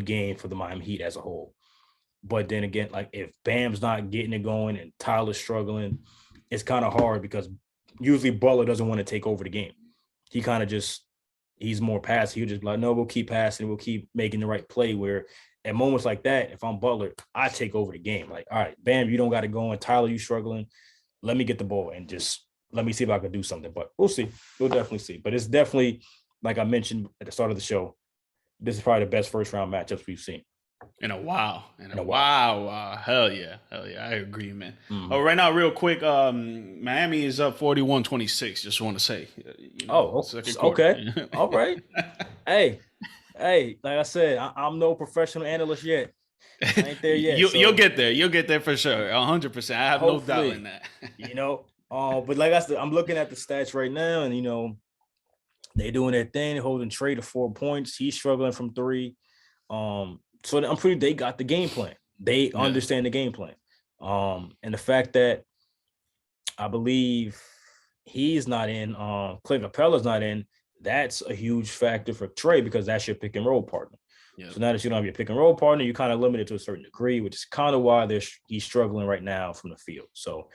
game for the Miami Heat as a whole. But then again, like if Bam's not getting it going and Tyler's struggling, it's kind of hard because usually Butler doesn't want to take over the game. He kind of he's more passive. He'll just be like, no, we'll keep passing. We'll keep making the right play. Where at moments like that, if I'm Butler, I take over the game. Like, all right, Bam, you don't got it going. Tyler, you struggling. Let me get the ball and just let me see if I can do something. But we'll see. We'll definitely see. But it's definitely, like I mentioned at the start of the show, this is probably the best first round matchups we've seen. In a while. Wow. Hell yeah. I agree, man. Mm-hmm. Oh, right now, real quick, Miami is up 41-26. Just want to say. Okay. All right. Hey, like I said, I'm no professional analyst yet. I ain't there yet. You'll get there. You'll get there for sure. 100%. I have no doubt in that. But like I said, I'm looking at the stats right now, and they doing their thing, holding Trey to 4 points. He's struggling from 3. So I'm pretty. They got the game plan. They understand the game plan. And the fact that I believe he's not in, Clint Capella's not in, that's a huge factor for Trey because that's your pick and roll partner. Yep. So now that you don't have your pick and roll partner, you're kind of limited to a certain degree, which is kind of why he's struggling right now from the field. So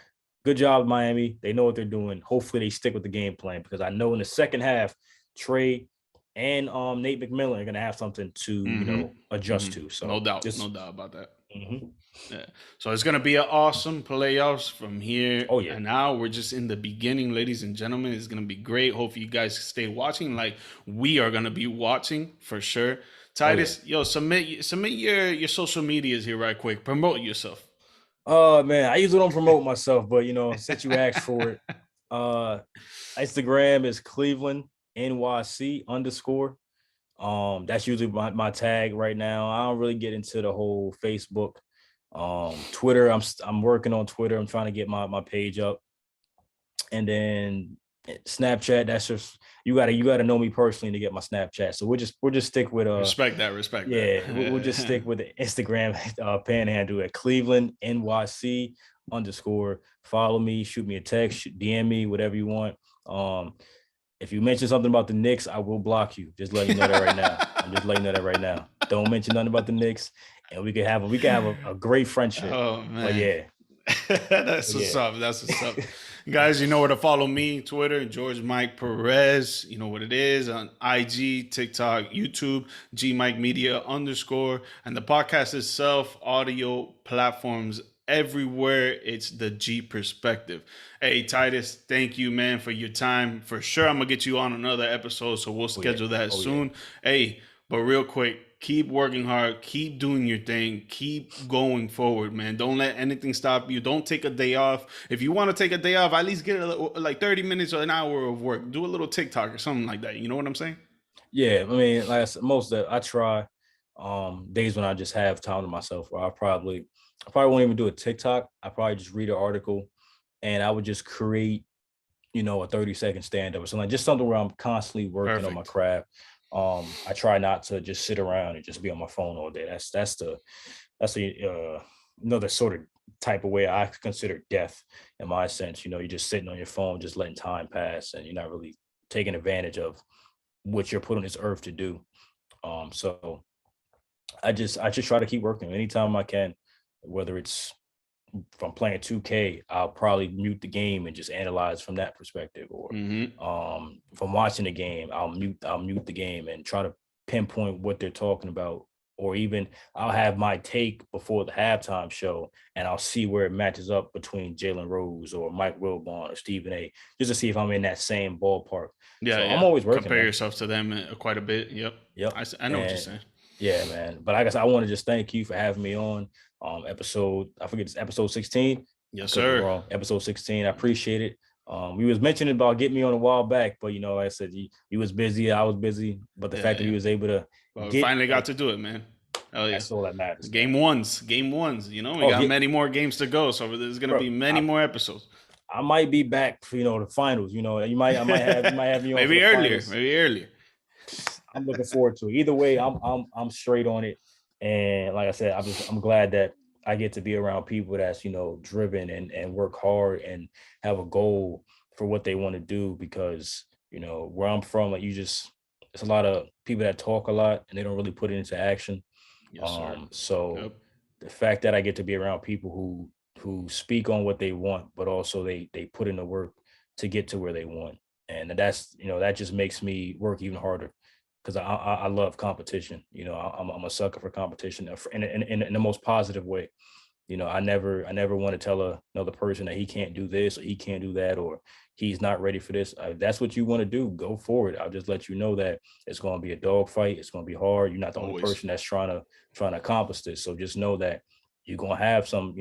good job, Miami. They know what they're doing. Hopefully they stick with the game plan because I know in the second half, Trey and Nate McMillan are going to have something to, adjust to. So no doubt about that. Mm-hmm. Yeah. So it's going to be an awesome playoffs from here. Oh, yeah. And now we're just in the beginning, ladies and gentlemen. It's going to be great. Hopefully you guys stay watching like we are going to be watching for sure. Titus, submit your social medias here right quick. Promote yourself. Oh, man. I usually don't promote myself, but, since you asked for it, Instagram is Cleveland NYC _ that's usually my tag right now. I don't really get into the whole Facebook. Twitter, I'm working on Twitter. I'm trying to get my page up. And then Snapchat, that's just you gotta know me personally to get my Snapchat. So we'll just stick with respect that. We'll just stick with the Instagram panhandle at Cleveland NYC _ follow me, shoot me a text, DM me, whatever you want. If you mention something about the Knicks, I will block you. Just letting you know that right now. I'm just letting you know that right now. Don't mention nothing about the Knicks, and we can have a great friendship. Oh man, but yeah, that's what's up. That's what's up, guys. You know where to follow me: Twitter, GMike Perez. You know what it is on IG, TikTok, YouTube, GMike Media _ and the podcast itself, audio platforms. Everywhere it's the G Perspective. Hey, Titus, thank you, man, for your time. For sure, I'm going to get you on another episode, so we'll schedule that soon. Yeah. Hey, but real quick, keep working hard. Keep doing your thing. Keep going forward, man. Don't let anything stop you. Don't take a day off. If you want to take a day off, at least get like 30 minutes or an hour of work. Do a little TikTok or something like that. You know what I'm saying? Yeah, I mean, like I said, I try days when I just have time to myself, where I probably won't even do a TikTok. I probably just read an article and I would just create, a 30-second stand-up or something, just something where I'm constantly working on my craft. I try not to just sit around and just be on my phone all day. That's another sort of type of way I consider death in my sense. You're just sitting on your phone, just letting time pass, and you're not really taking advantage of what you're put on this earth to do. So I just try to keep working anytime I can. Whether it's if I'm playing 2K, I'll probably mute the game and just analyze from that perspective. Or if I'm watching the game, I'll mute the game and try to pinpoint what they're talking about or even I'll have my take before the halftime show, and I'll see where it matches up between Jalen Rose or Mike Wilbon or Stephen A. Just to see if I'm in that same ballpark. Yeah, So I'm yeah. always working, Compare man. yourself to them quite a bit. Yep. Yep. I know what you're And saying. yeah, man. But I guess I want to just thank you for having me on. Episode, I forget, it's episode 16. Yes, I could be sir. wrong. Episode 16. I appreciate it. We was mentioning about getting me on a while back, but like I said, you was busy, I was busy. But the fact that we was able to finally got to do it, man. Hell yeah. That's all that matters. Game ones. We got many more games to go, so there's gonna be many more episodes. I might be back for the finals. I might have you on maybe for the earlier. finals. Maybe earlier. I'm looking forward to it. Either way, I'm straight on it. And like I said, I'm glad that I get to be around people that's driven and work hard and have a goal for what they want to do, because where I'm from, like it's a lot of people that talk a lot and they don't really put it into action. Yes, sir. So the fact that I get to be around people who speak on what they want, but also they put in the work to get to where they want, and that's that just makes me work even harder, because I love competition. I'm a sucker for competition in the most positive way. I never want to tell another person that he can't do this or he can't do that or he's not ready for this. If that's what you want to do, go for it. I'll just let you know that it's going to be a dogfight. It's going to be hard. You're not the only person that's trying to accomplish this. So just know that you're going to have some,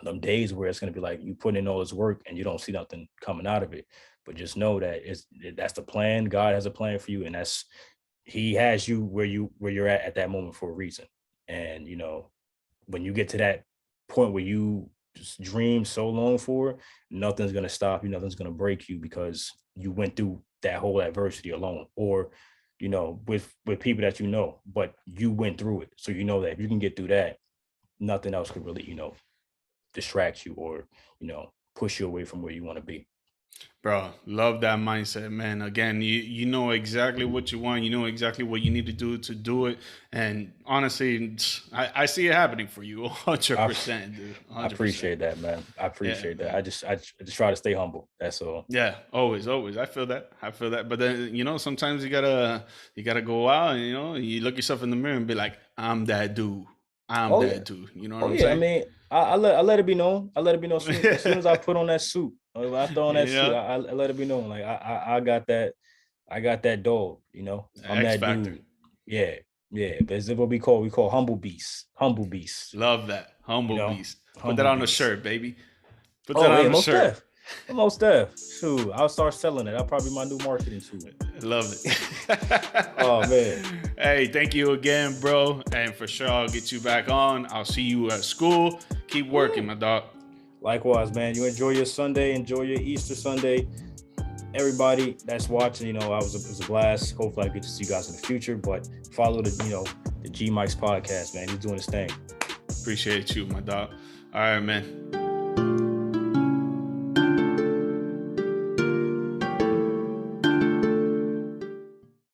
them days where it's going to be like you put in all this work and you don't see nothing coming out of it. But just know that that's the plan. God has a plan for you, and he has you where you're at that moment for a reason. And when you get to that point where you just dream so long for, nothing's going to stop you, nothing's going to break you, because you went through that whole adversity alone, or with people that but you went through it. So that if you can get through that, nothing else could really distract you or push you away from where you want to be. Bro, love that mindset, man. Again, you know exactly what you want. You know exactly what you need to do it. And honestly, I see it happening for you 100%, dude. 100%. I appreciate that, man. I appreciate that. I just try to stay humble. That's all. Yeah, always. I feel that. But then, sometimes you gotta go out and, you look yourself in the mirror and be like, I'm that dude. I'm that dude. You know what I'm saying? I mean, I let it be known. As soon as I put on that suit. When I throw on that suit, I let it be known. Like I got that dog, I'm X that factor. dude. Yeah. But it's what we call humble beast. Humble beast. Love that. Humble beast. Put that on a shirt, baby. Put that on a shirt. Most def. Shoot, I'll start selling it. That'll probably be my new marketing tool. Love it. Oh man. Hey, thank you again, bro. And for sure, I'll get you back on. I'll see you at school. Keep working, my dog. Likewise, man. You enjoy your Sunday. Enjoy your Easter Sunday. Everybody that's watching, it was a blast. Hopefully, I get to see you guys in the future. But follow the GMike's podcast, man. He's doing his thing. Appreciate you, my dog. All right, man.